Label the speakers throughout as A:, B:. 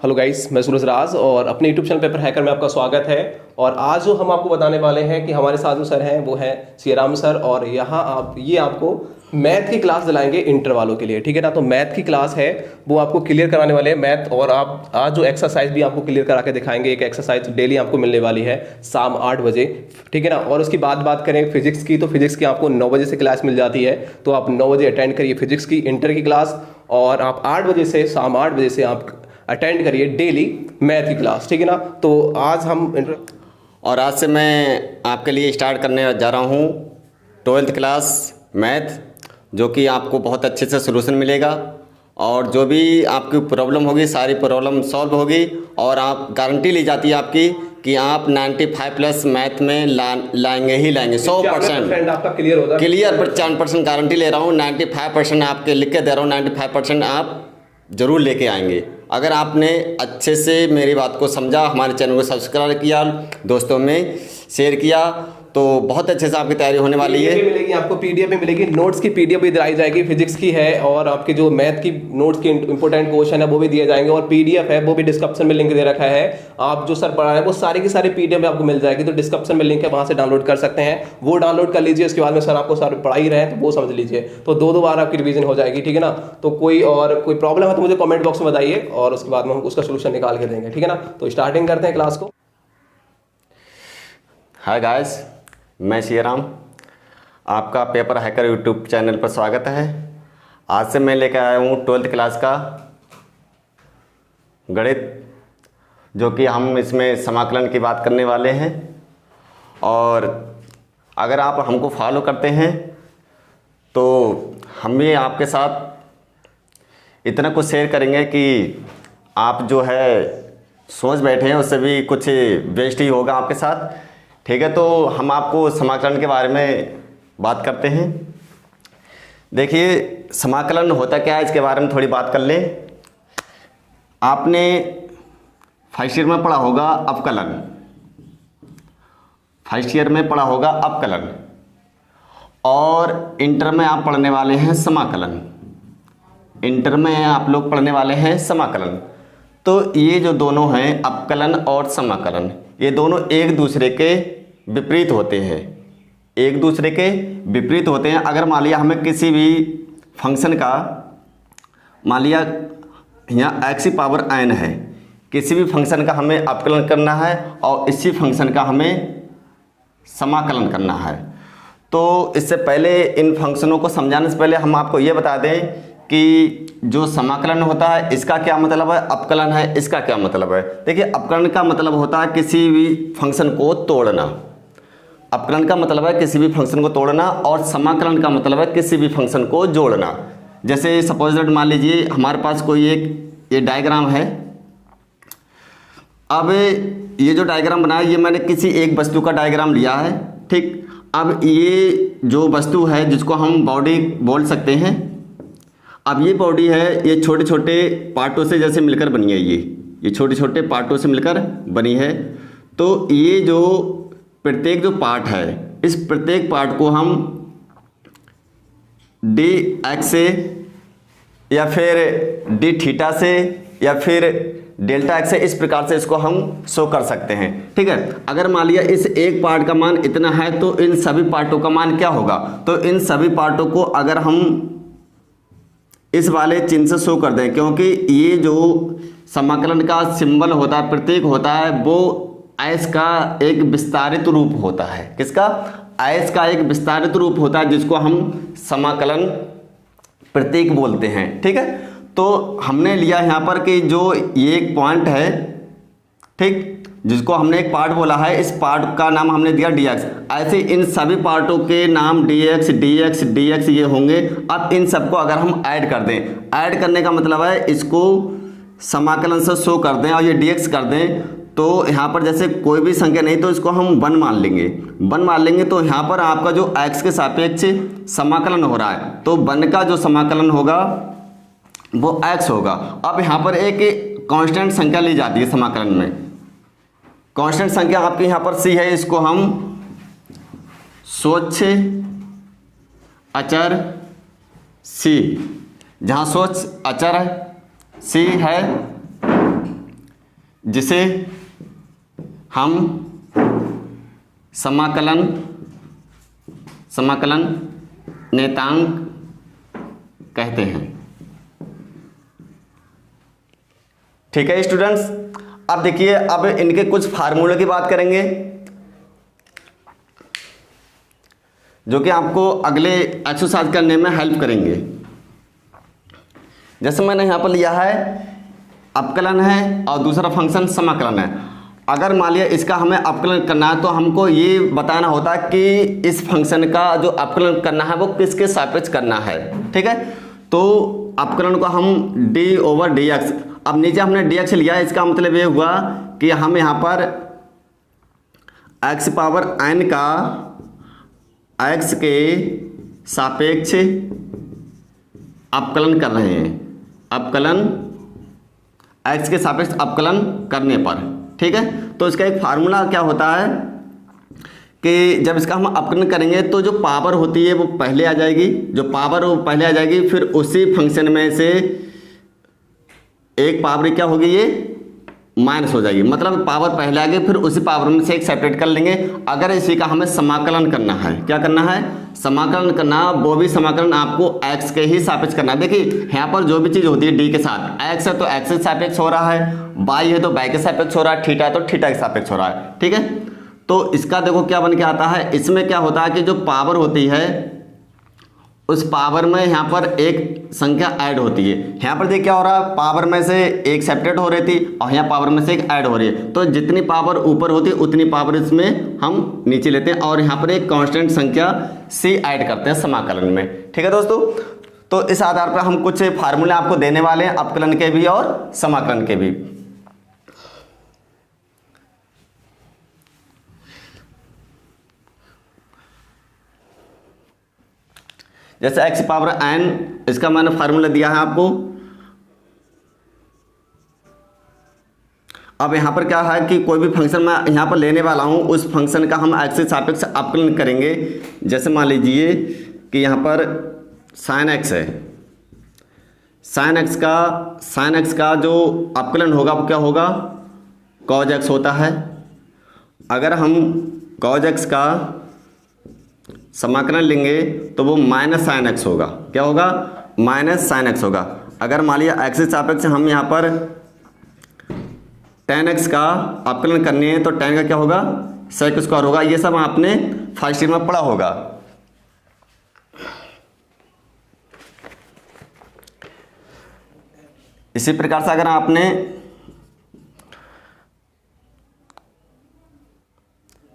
A: Hello guys, मैं सूरज राज और अपने यूट्यूब चैनल पेपर हैकर में आपका स्वागत है। और आज जो हम आपको बताने वाले हैं कि हमारे साथ जो सर हैं वो हैं सियाराम सर, और यहाँ आपको मैथ की क्लास दिलाएंगे इंटर वालों के लिए, ठीक है ना। तो मैथ की क्लास है वो आपको क्लियर कराने वाले हैं मैथ, और आप आज जो एक्सरसाइज भी आपको क्लियर करा के दिखाएंगे। एक एक्सरसाइज डेली आपको मिलने वाली है शाम 8 बजे, ठीक है ना। और उसकी बात करें फिजिक्स की, तो फिजिक्स की आपको 9 बजे से क्लास मिल जाती है, तो आप 9 बजे अटेंड करिए फिजिक्स की इंटर की क्लास, और आप 8 बजे से शाम 8 बजे से आप अटेंड करिए डेली मैथ की क्लास, ठीक है ना। तो आज हम
B: और आज से मैं आपके लिए स्टार्ट करने जा रहा हूँ 12th क्लास मैथ, जो कि आपको बहुत अच्छे से सलूशन मिलेगा और जो भी आपकी प्रॉब्लम होगी सारी प्रॉब्लम सॉल्व होगी। और आप गारंटी ली जाती है आपकी कि आप 95 प्लस मैथ में लाएंगे ही लाएंगे 100%।
A: आपका क्लियर होगा,
B: क्लियर 95% गारंटी ले रहा हूँ। 95% आपके लिख के दे रहा हूँ, 95% आप ज़रूर लेके आएंगे। अगर आपने अच्छे से मेरी बात को समझा, हमारे चैनल को सब्सक्राइब किया, दोस्तों में शेयर किया, तो बहुत अच्छे से आपकी तैयारी होने वाली है।
A: मिलेगी आपको पीडीएफ भी मिलेगी, नोट्स की पीडीएफ भी दिलाई जाएगी, फिजिक्स की है, और आपके जो मैथ की नोट्स की इंपॉर्टेंट क्वेश्चन है वो भी दिए जाएंगे, और पीडीएफ है वो भी डिस्क्रिप्शन में लिंक दे रखा है। आप जो सर पढ़ा है वो सारी की सारी पीडीएफ आपको मिल जाएगी, तो डिस्क्रिप्शन में लिंक है, वहां से डाउनलोड कर सकते हैं, वो डाउनलोड कर लीजिए। उसके बाद में सर आपको सर पढ़ा ही रहे हैं तो वो समझ लीजिए, तो 2 बार आपकी रिवीजन हो जाएगी, ठीक है ना। तो कोई प्रॉब्लम है तो मुझे कमेंट बॉक्स में बताइए, और उसके बाद में हम उसका सोल्यूशन निकाल के देंगे, ठीक है ना। तो स्टार्टिंग करते हैं क्लास को।
B: हाय गाइस, मैं सियाराम, आपका पेपर हैकर यूट्यूब चैनल पर स्वागत है। आज से मैं लेकर आया हूँ 12th क्लास का गणित, जो कि हम इसमें समाकलन की बात करने वाले हैं। और अगर आप हमको फॉलो करते हैं तो हम भी आपके साथ इतना कुछ शेयर करेंगे कि आप जो है सोच बैठे हैं उससे भी कुछ बेस्ट ही होगा आपके साथ, ठीक है। तो हम आपको समाकलन के बारे में बात करते हैं। देखिए, समाकलन होता क्या है इसके बारे में थोड़ी बात कर लें। आपने फर्स्ट ईयर में पढ़ा होगा अवकलन, फर्स्ट ईयर में पढ़ा होगा अवकलन, और इंटर में आप पढ़ने वाले हैं समाकलन। इंटर में आप लोग पढ़ने वाले हैं समाकलन। तो ये जो दोनों हैं अवकलन और समाकलन, ये दोनों एक दूसरे के विपरीत होते हैं, एक दूसरे के विपरीत होते हैं। अगर मान लिया हमें किसी भी फंक्शन का, मान लिया यहाँ x की पावर n है, किसी भी फंक्शन का हमें अवकलन करना है और इसी फंक्शन का हमें समाकलन करना है। तो इससे पहले इन फंक्शनों को समझाने से पहले हम आपको ये बता दें कि जो समाकलन होता है इसका क्या मतलब है, अवकलन है इसका क्या मतलब है। देखिए, अवकलन का मतलब होता है किसी भी फंक्शन को तोड़ना, अवकलन का मतलब है किसी भी फंक्शन को तोड़ना, और समाकलन का मतलब है किसी भी फंक्शन को जोड़ना। जैसे सपोज दैट मान लीजिए हमारे पास कोई एक ये डायग्राम है। अब ये जो डायग्राम बना है ये मैंने किसी एक वस्तु का डायग्राम लिया है, ठीक। अब ये जो वस्तु है जिसको हम बॉडी बोल सकते हैं, अब ये बॉडी है, ये छोटे छोटे पार्टों से जैसे मिलकर बनी है, ये छोटे छोटे पार्टों से मिलकर बनी है। तो ये जो प्रत्येक जो पार्ट है, इस प्रत्येक पार्ट को हम डी एक्स से या फिर डी थीटा से या फिर डेल्टा एक्स से, इस प्रकार से इसको हम शो कर सकते हैं, ठीक है। अगर मान लिया इस एक पार्ट का मान इतना है तो इन सभी पार्टों का मान क्या होगा, तो इन सभी पार्टों को अगर हम इस वाले चिन्ह से शो कर दें, क्योंकि ये जो समाकलन का सिंबल होता है, प्रतीक होता है, वो आयस का एक विस्तारित रूप होता है। किसका? आयस का एक विस्तारित रूप होता है, जिसको हम समाकलन प्रतीक बोलते हैं, ठीक है। तो हमने लिया यहाँ पर कि जो ये एक पॉइंट है, ठीक, जिसको हमने एक पार्ट बोला है, इस पार्ट का नाम हमने दिया dx। ऐसे इन सभी पार्टों के नाम dx dx dx ये होंगे। अब इन सबको अगर हम ऐड कर दें, ऐड करने का मतलब है इसको समाकलन से शो कर दें और ये dx कर दें, तो यहाँ पर जैसे कोई भी संख्या नहीं तो इसको हम 1 मान लेंगे, 1 मान लेंगे। तो यहाँ पर आपका जो x के सापेक्ष समाकलन हो रहा है, तो 1 का जो समाकलन होगा वो x होगा। अब यहाँ पर एक कांस्टेंट संख्या ली जाती है समाकलन में, कांस्टेंट संख्या आपके यहाँ पर c है, इसको हम स्वच्छ अचर c, जहाँ स्वच्छ अचर c है जिसे हम समाकलन नियतांक कहते हैं। ठीक है स्टूडेंट्स, अब देखिए, अब इनके कुछ फार्मूले की बात करेंगे जो कि आपको अगले एक्सरसाइज करने में हेल्प करेंगे। जैसे मैंने यहाँ पर लिया है अपकलन है और दूसरा फंक्शन समाकलन है। अगर मान लिया इसका हमें अपकलन करना है तो हमको ये बताना होता है कि इस फंक्शन का जो अपकलन करना है वो किसके सापेक्ष करना है। ठीक है, तो अपकलन को हम d/dx, अब नीचे हमने dx लिया, इसका मतलब ये हुआ कि हम यहाँ पर x⁴n का x के सापेक्ष अपकलन कर रहे हैं, अपकलन x के सापेक्ष अपकलन करने पर। ठीक है, तो इसका एक फार्मूला क्या होता है कि जब इसका हम अपकलन करेंगे तो जो पावर होती है वो पहले आ जाएगी, जो पावर वो पहले आ जाएगी, फिर उसी फंक्शन में से एक पावर क्या होगी, ये माइनस हो जाएगी, मतलब पावर पहले आ गई, फिर उसी पावर में से एक सेपरेट कर लेंगे। अगर इसी का हमें समाकलन करना है, क्या करना है, समाकलन करना, वो भी समाकलन आपको x के ही सापेक्ष करना है। देखिए यहाँ पर जो भी चीज़ होती है d के साथ, x है तो x के सापेक्ष हो रहा है, y है तो y के सापेक्ष हो रहा है, थीटा है तो थीटा के सापेक्ष हो रहा है। ठीक है, तो इसका देखो क्या बन के आता है, इसमें क्या होता है कि जो पावर होती है उस पावर में यहाँ पर एक संख्या ऐड होती है। यहाँ पर देखिए क्या हो रहा है, पावर में से एक सेपरेट हो रही थी और यहाँ पावर में से एक ऐड हो रही है, तो जितनी पावर ऊपर होती है उतनी पावर इसमें हम नीचे लेते हैं और यहाँ पर एक कांस्टेंट संख्या c ऐड करते हैं समाकलन में। ठीक है दोस्तों, तो इस आधार पर हम कुछ फार्मूले आपको देने वाले हैं अपकलन के भी और समाकलन के भी। जैसे x⁴n, इसका मैंने फार्मूला दिया है आपको। अब यहाँ पर क्या है कि कोई भी फंक्शन मैं यहाँ पर लेने वाला हूँ, उस फंक्शन का हम x के सापेक्ष अपकलन करेंगे। जैसे मान लीजिए कि यहाँ पर sin x है, sin x का जो अपकलन होगा वो क्या होगा, cos x होता है। अगर हम cos x का समाकलन लेंगे तो वो -sin x होगा, क्या होगा, -sin x होगा। अगर मान लिया x के सापेक्ष हम यहाँ पर tan x का अपकलन करने हैं तो tan का क्या होगा, sec² होगा। ये सब आपने फर्स्ट ईयर में पढ़ा होगा। इसी प्रकार से अगर आपने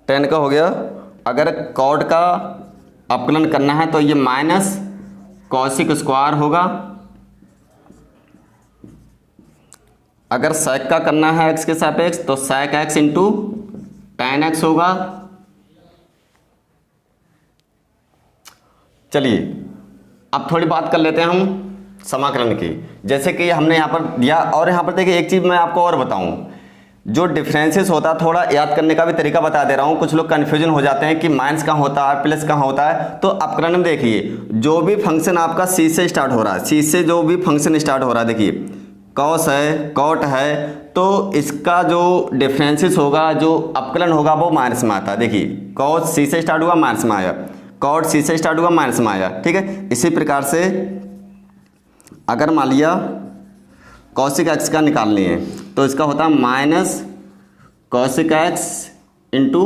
B: tan का हो गया, अगर cot का अपकलन करना है तो ये -cos² होगा। अगर sec का करना है x के सापेक्ष तो sec x into tan x होगा। चलिए अब थोड़ी बात कर लेते हैं हम समाकलन की। जैसे कि हमने यहाँ पर दिया, और यहाँ पर देखिए एक चीज़ मैं आपको और बताऊँ, जो डिफरेंसेस होता है थोड़ा याद करने का भी तरीका बता दे रहा हूँ। कुछ लोग कन्फ्यूजन हो जाते हैं कि माइनस कहाँ होता है, प्लस कहाँ होता है। तो अपकरण में देखिए, जो भी फंक्शन आपका c से स्टार्ट हो रहा है, c से जो भी फंक्शन स्टार्ट हो रहा है, देखिए कॉस है, कॉट है, तो इसका जो डिफरेंसेस होगा, जो अपकलन होगा वो माइनस में आता है। देखिए कॉस c से स्टार्ट हुआ माइनस में आया, कॉट c से स्टार्ट हुआ माइनस में आया। ठीक है, इसी प्रकार से अगर मान लिया कॉसिक x का निकालनी है तो इसका होता है minus cosec x into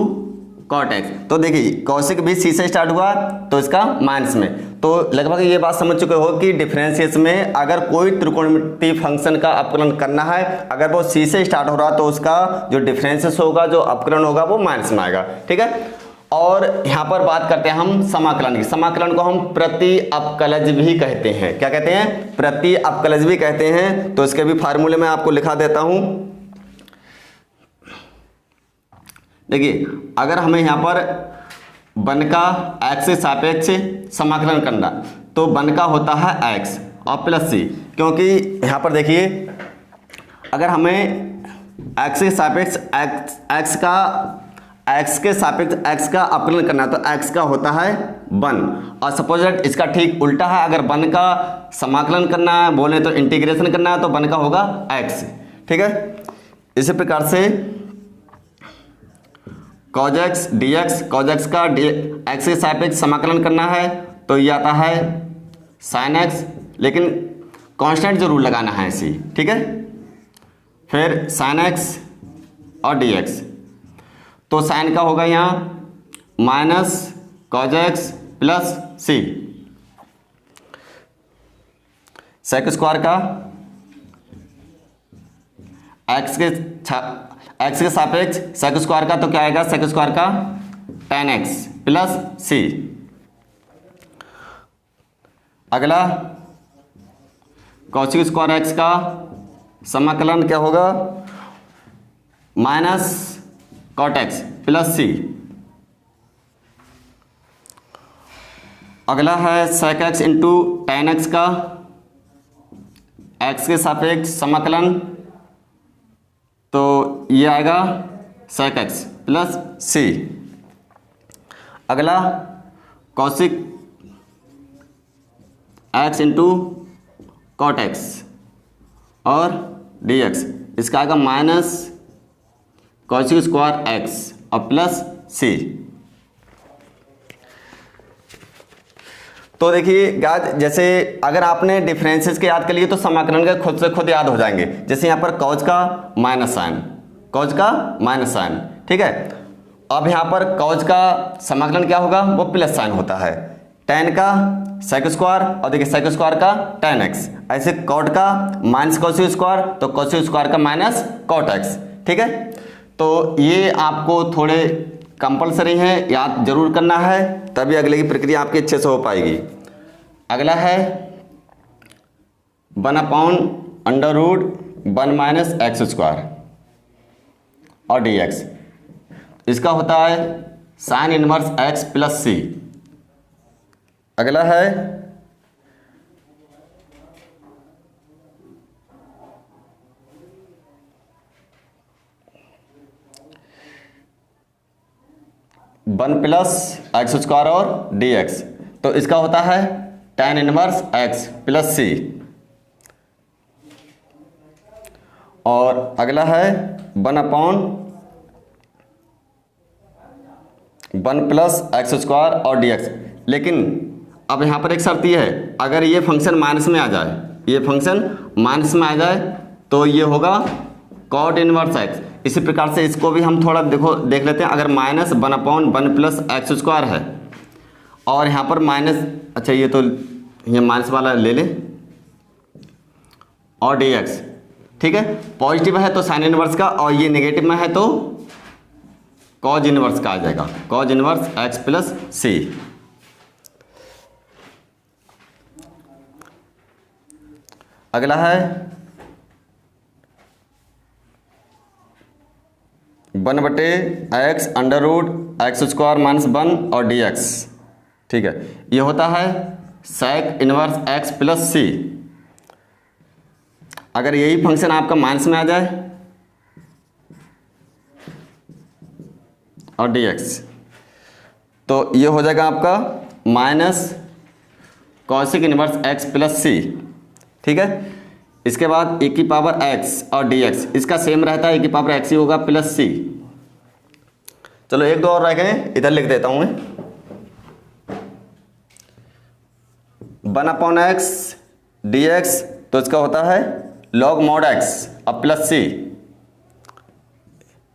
B: cot x। तो देखिए कॉसिक भी c से स्टार्ट हुआ तो इसका माइनस में। तो लगभग ये बात समझ चुके हो कि डिफरेंशिएशन में अगर कोई त्रिकोणमितीय फंक्शन का अपकलन करना है, अगर वो c से स्टार्ट हो रहा तो उसका जो डिफरेंशिएशन होगा, जो अपकलन होगा वो माइनस में आएगा। ठीक है, और यहाँ पर बात करते हैं हम समाकलन की। समाकलन को हम प्रति अपकलज भी कहते हैं। क्या कहते हैं, प्रति अपकलज भी कहते हैं। तो इसके भी फार्मूले में आपको लिखा देता हूं। देखिए अगर हमें यहाँ पर वन का x से सापेक्ष समाकलन करना तो वन का होता है x और प्लस c, क्योंकि यहाँ पर देखिए अगर हमें x के सापेक्ष x के सापेक्ष x का अपकलन करना है तो x का होता है 1, और सपोज दैट इसका ठीक उल्टा है, अगर 1 का समाकलन करना है, बोले तो इंटीग्रेशन करना है, तो 1 का होगा x। ठीक है, इसी प्रकार से cos x dx, cos x का x के सापेक्ष समाकलन करना है तो ये आता है sin x, लेकिन कांस्टेंट जरूर लगाना है इसी, ठीक है। फिर sin x और dx, तो sin का होगा यहाँ minus cos x plus c, sec square का x के सापेक्ष sec स्क्वायर का, तो क्या आएगा sec स्क्वायर का tan x प्लस c। अगला cos स्क्वायर x का समाकलन क्या होगा, minus cot x plus c। अगला है sec x into tan x का x के सापेक्ष समाकलन, तो ये आएगा sec x प्लस c। अगला cosic x into cot x और dx, इसका आएगा माइनस cosic स्क्वायर x और प्लस c। तो देखिए गाइस, जैसे अगर आपने डिफरेंसेस के याद कर लिए तो समाकलन का खुद से खुद याद हो जाएंगे। जैसे यहाँ पर cos का माइनस साइन, cos का माइनस साइन, ठीक है। अब यहाँ पर cos का समाकलन क्या होगा, वो प्लस साइन होता है। tan का sec स्क्वायर और देखिए sec स्क्वायर का tan x, ऐसे cot का माइनस cos स्क्वायर, तो cos स्क्वायर का माइनस cot x, ठीक है। तो ये आपको थोड़े कंपलसरी है, याद जरूर करना है, तभी अगले की प्रक्रिया आपकी अच्छे से हो पाएगी। अगला है 1/√1 माइनस एक्स स्क्वायर और dx, इसका होता है sine inverse x plus c। अगला है वन प्लस एक्स स्क्वायर और dx, तो इसका होता है tan inverse x plus c। और अगला है 1/1 प्लस एक्स स्क्वायर और dx। लेकिन अब यहाँ पर एक शर्त ये है, अगर ये फंक्शन माइनस में आ जाए, ये फंक्शन माइनस में आ जाए तो ये होगा cot इनवर्स x। इसी प्रकार से इसको भी हम थोड़ा देख लेते हैं। अगर माइनस 1/1 प्लस एक्स स्क्वायर है और यहाँ पर माइनस, अच्छा ये तो ये माइनस वाला ले ले, और dx, ठीक है। पॉजिटिव है तो साइन इनवर्स का, और ये नेगेटिव में है तो cos इनवर्स का आ जाएगा, cos inverse x plus c। अगला है 1/x √x स्क्वायर माइनस 1 और dx, ठीक है। ये होता है sec inverse x plus c। अगर यही फंक्शन आपका माइनस में आ जाए और dx, तो ये हो जाएगा आपका minus cosic inverse x plus c, ठीक है। इसके बाद e की पावर x और dx, इसका सेम रहता है, e की पावर x ही होगा प्लस c। चलो एक दो और रह गए, इधर लिख देता हूं मैं। 1/x dx, तो इसका होता है log mod x और प्लस c।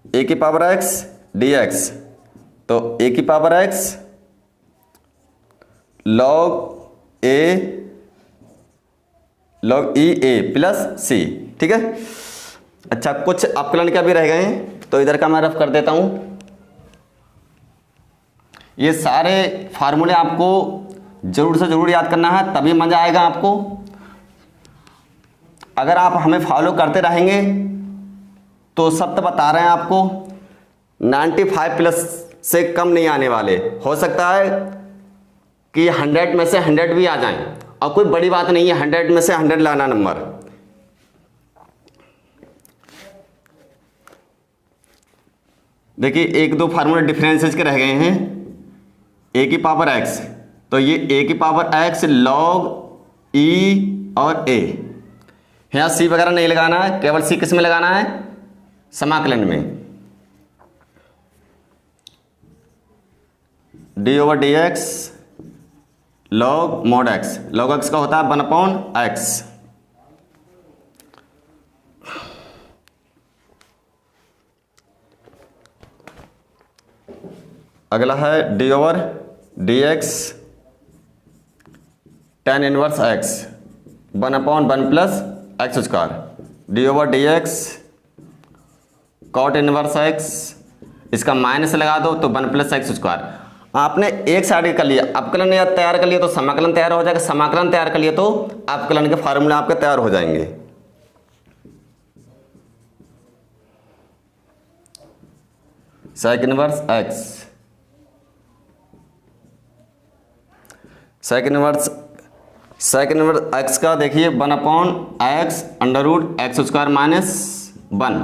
B: a की पावर x dx, तो a की power x log e a plus c, ठीक है। अच्छा, कुछ अपकलन क्या भी रह गए हैं, तो इधर का मैं रफ कर देता हूं। ये सारे फार्मूले आपको जरूर से जरूर याद करना है, तभी मजा आएगा आपको। अगर आप हमें फॉलो करते रहेंगे तो सब तो बता रहे हैं आपको 95 प्लस से कम नहीं आने वाले। हो सकता है कि 100 में से 100 भी आ जाएं, और कोई बड़ी बात नहीं है 100 में से 100 लाना नंबर। देखिए एक दो फार्मूले डिफरेंसेस के रह गए हैं। a की पावर x, तो ये a की पावर x log e और a, यहाँ c वगैरह नहीं लगाना है, केवल c किस में लगाना है, समाकलन में d/dx log mod x, log x का होता है 1/x। अगला है d/dx tan inverse x 1/1 plus x square, d/dx cot inverse x, इसका माइनस लगा दो तो 1 प्लस एक्स स्क्वायर। आपने एक साइड कर लिया, अवकलन या तैयार कर लिया तो समाकलन तैयार हो जाएगा, समाकलन तैयार कर लिया तो अवकलन के फार्मूला आपके तैयार हो जाएंगे। Sec inverse x, sec inverse x का देखिए 1/x √x² minus 1,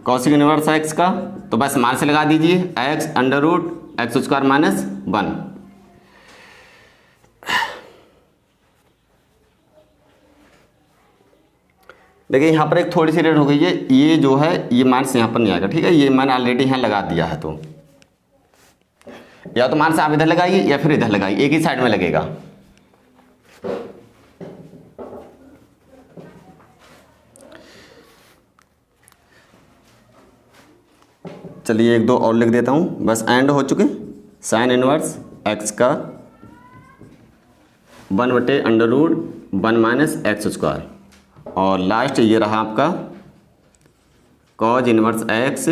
B: cosec inverse x का तो बस मान से लगा दीजिए x √x² माइनस 1। देखिए यहाँ पर एक थोड़ी सी रेट हो गई है, ये जो है ये माइनस यहाँ पर नहीं आएगा, ठीक है, ये मैंने ऑलरेडी यहाँ लगा दिया है, तो या तो माइनस आप इधर लगाइए या फिर इधर लगाइए, एक ही साइड में लगेगा। चलिए एक दो और लिख देता हूँ, बस एंड हो चुके। साइन इनवर्स x का 1/√1 माइनस x², और लास्ट ये रहा आपका कॉज इनवर्स x,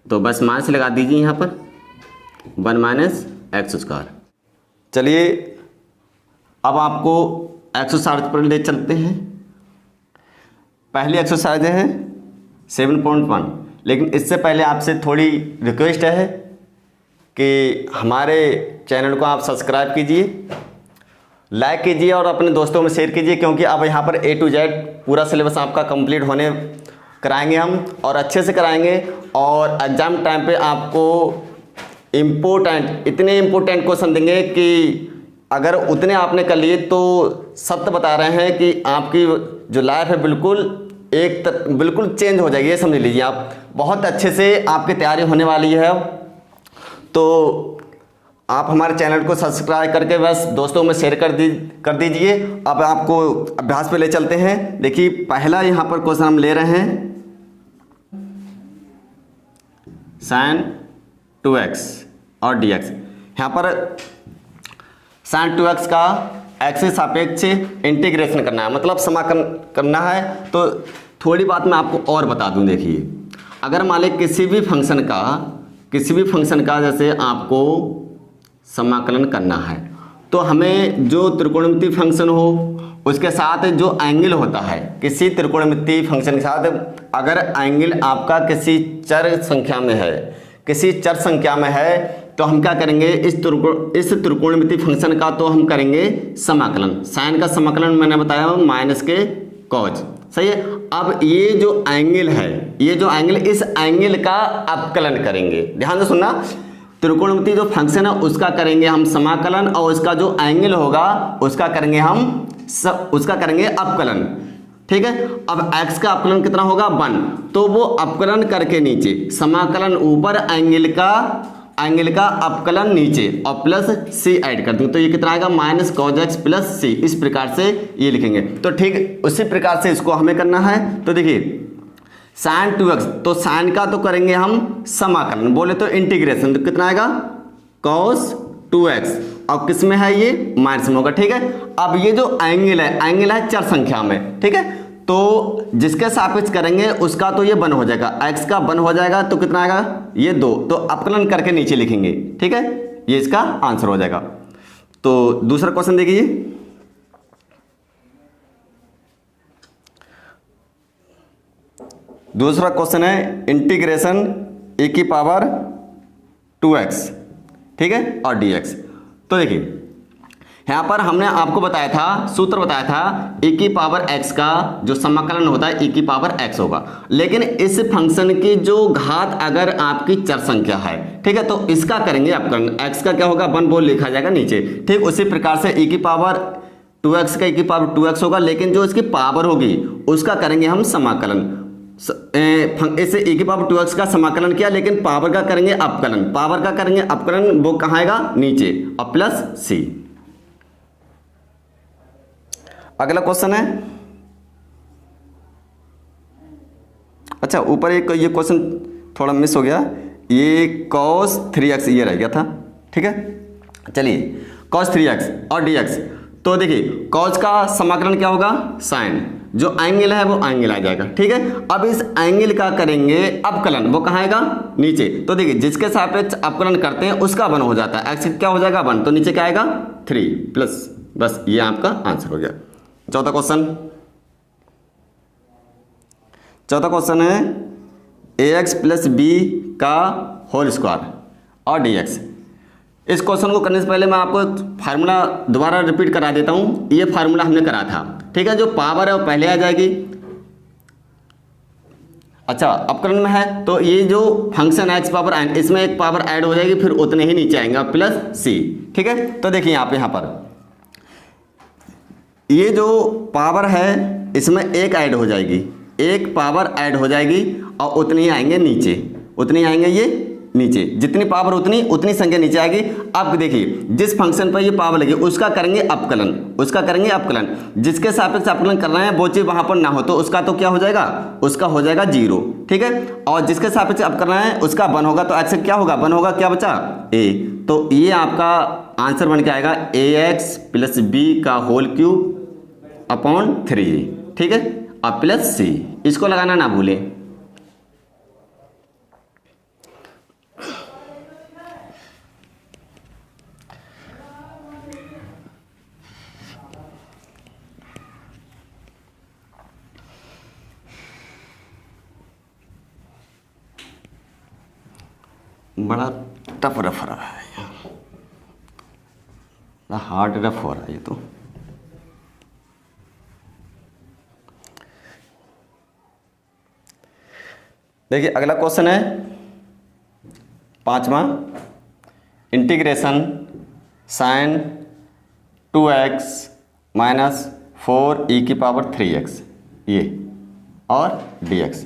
B: तो बस माइनस लगा दीजिए यहाँ पर 1 माइनस x²। चलिए अब आपको एक्सरसाइज पर ले चलते हैं। पहली एक्सरसाइज है 7.1, लेकिन इससे पहले आपसे थोड़ी रिक्वेस्ट है कि हमारे चैनल को आप सब्सक्राइब कीजिए, लाइक कीजिए और अपने दोस्तों में शेयर कीजिए, क्योंकि अब यहाँ पर A to Z पूरा सिलेबस आपका कंप्लीट होने कराएंगे हम, और अच्छे से कराएंगे, और एग्ज़ाम टाइम पे आपको इतने इम्पोर्टेंट क्वेश्चन देंगे कि अगर उतने आपने कर लिए तो सत्य बता रहे हैं कि आपकी जो लाइफ है बिल्कुल चेंज हो जाएगी, ये समझ लीजिए आप। बहुत अच्छे से आपकी तैयारी होने वाली है, तो आप हमारे चैनल को सब्सक्राइब करके बस दोस्तों में शेयर कर दीजिए। अब आपको अभ्यास पे ले चलते हैं। देखिए पहला यहाँ पर क्वेश्चन हम ले रहे हैं, sin 2x और dx। यहाँ पर sin 2x का x के सापेक्ष इंटीग्रेशन करना है, मतलब समाकलन करना है। तो थोड़ी बात मैं आपको और बता दूं। देखिए अगर मान लें किसी भी फंक्शन का जैसे आपको समाकलन करना है, तो हमें जो त्रिकोणमितीय फंक्शन हो उसके साथ जो एंगल होता है, किसी त्रिकोणमितीय फंक्शन के साथ अगर एंगल आपका किसी चर संख्या में है तो हम क्या करेंगे, इस त्रिकोणमितीय फंक्शन का तो हम करेंगे समाकलन। साइन का समाकलन मैंने बताया माइनस के कॉज, सही है। अब ये जो एंगल है, इस एंगल का अवकलन करेंगे। ध्यान से सुनना, त्रिकोणमितीय जो फंक्शन है उसका करेंगे हम समाकलन, और उसका जो एंगल होगा उसका करेंगे अवकलन, ठीक है। अब x का अवकलन कितना होगा 1, तो वो अवकलन करके नीचे समाकलन ऊपर, एंगल का अवकलन नीचे, और प्लस c ऐड कर दूं तो ये कितना आएगा minus cos x plus c। इस प्रकार से ये लिखेंगे। तो ठीक उसी प्रकार से इसको हमें करना है। तो देखिए sin 2x, तो sin का तो करेंगे हम समाकलन, बोले तो इंटीग्रेशन, तो कितना आएगा cos 2x, और किस में है ये माइनस में होगा, ठीक है। अब ये जो एंगल है चर संख्या में, ठीक है, तो जिसके सापेक्ष करेंगे उसका तो ये 1 हो जाएगा, x का 1 हो जाएगा, तो कितना आएगा ये 2, तो अवकलन करके नीचे लिखेंगे, ठीक है। ये इसका आंसर हो जाएगा। तो दूसरा क्वेश्चन देखिए, दूसरा क्वेश्चन है इंटीग्रेशन e⁻²x, ठीक है, और dx। तो देखिए यहाँ पर हमने आपको बताया था, सूत्र बताया था e⁻x का जो समाकलन होता है e⁻x होगा, लेकिन इस फंक्शन की जो घात अगर आपकी चर संख्या है, ठीक है, तो इसका करेंगे अवकलन। x का क्या होगा 1 बोल लिखा जाएगा नीचे, ठीक। उसी प्रकार से 2x का e की पावर 2x होगा, लेकिन जो इसकी पावर होगी उसका करेंगे हम समाकलन। इसे e की पावर 2x का समाकलन किया, लेकिन पावर का करेंगे अपकलन। पावर का करेंगे अपकलन, वो कहाँ आएगा? नीचे, और प्लस c। अगला क्वेश्चन है, अच्छा ऊपर एक ये क्वेश्चन थोड़ा मिस हो गया, ये cos 3x ये रह गया था, ठीक है। चलिए cos 3x और dx, तो देखिए cos का समाकलन क्या होगा? sin, जो एंगल है वो एंगल आ जाएगा, ठीक है। अब इस एंगल का करेंगे अपकलन, वो कहाँ आएगा? नीचे। तो देखिए जिसके सापेक्ष अपकलन करते हैं उसका 1 हो जाता है, x क्या हो जाएगा? 1, तो नीचे क्या आएगा? 3 प्लस, बस ये आपका आंसर हो गया। चौथा क्वेश्चन है ax प्लस b का होल स्क्वायर और dx। इस क्वेश्चन को करने से पहले मैं आपको फार्मूला दोबारा रिपीट करा देता हूँ। ये फार्मूला हमने करा था, ठीक है। जो पावर है वो पहले आ जाएगी, अच्छा अपकरण में है तो ये जो फंक्शन है x पावर n, इसमें एक पावर ऐड हो जाएगी, फिर उतने ही नीचे आएंगे प्लस c, ठीक है। तो देखिए यहाँ पर ये जो पावर है इसमें एक ऐड हो जाएगी, एक पावर ऐड हो जाएगी और उतनी आएंगे नीचे, उतनी आएंगे ये नीचे, जितनी पावर उतनी संख्या नीचे आएगी। अब देखिए जिस फंक्शन पर ये पावर लगी उसका करेंगे अपकलन, उसका करेंगे अपकलन। जिसके सापेक्ष अपकलन करना है वो चीज वहां पर ना हो तो उसका तो क्या हो जाएगा? उसका हो जाएगा 0, ठीक है। और जिसके सापेक्ष अब करना है उसका 1 होगा, तो x क्या होगा? 1 होगा, क्या बचा? a। तो ये आपका आंसर बन के आएगा ax प्लस b का होल क्यूब अपॉन 3, ठीक है, और प्लस c। इसको लगाना ना भूलें। बड़ा टफ रफ रहा है, हार्ड रफ हो रहा है ये तो। देखिए अगला क्वेश्चन है 5वां, integration sign 2x minus 4e की पावर 3x ये और dx।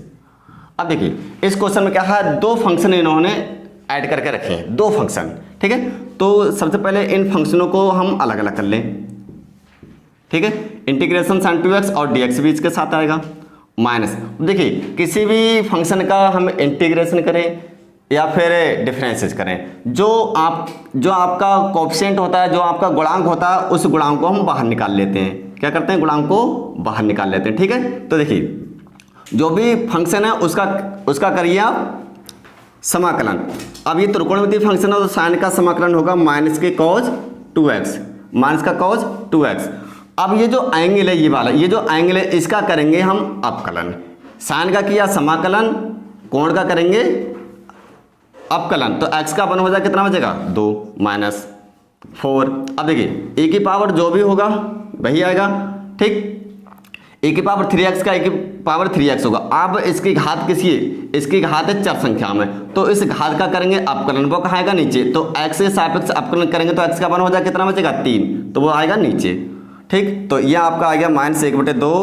B: अब देखिए इस क्वेश्चन में क्या है, 2 फंक्शन इन्होंने ऐड करके रखे हैं, 2 फंक्शन, ठीक है। तो सबसे पहले इन फंक्शनों को हम अलग अलग कर लें, ठीक है। इंटीग्रेशन साइन 2x और dx भी इसके साथ आएगा, माइनस। देखिए किसी भी फंक्शन का हम इंटीग्रेशन करें या फिर डिफरेंसेस करें, जो आपका कोएफिशिएंट होता है, जो आपका गुणांक होता है, उस गुणांक को हम बाहर निकाल लेते हैं। क्या करते हैं? गुणांक को बाहर निकाल लेते हैं, ठीक है। तो देखिए जो भी फंक्शन है उसका करिए आप समाकलन। अब ये त्रिकोणमितीय फंक्शन है तो साइन का समाकलन होगा माइनस के cos 2x, माइनस का cos 2x। अब ये जो एंगल है, ये वाला ये जो एंगल है, इसका करेंगे हम अपकलन। साइन का किया समाकलन, कोण का करेंगे अपकलन, तो x का 1 हो जाएगा, कितना बचेगा? 2 माइनस 4। अब देखिए e की पावर जो भी होगा वही आएगा, ठीक। e की पावर 3x का e की पावर 3x होगा। अब इसकी घात किसी है? इसकी घात है चर संख्या में, तो इस घात का करेंगे अपकलन, वो कहाँ आएगा? नीचे। तो x के सापेक्ष अपकलन करेंगे तो x का 1 हो जाएगा, कितना बचेगा? 3, तो वो आएगा नीचे, ठीक। तो यह आपका आ गया माइनस 1/2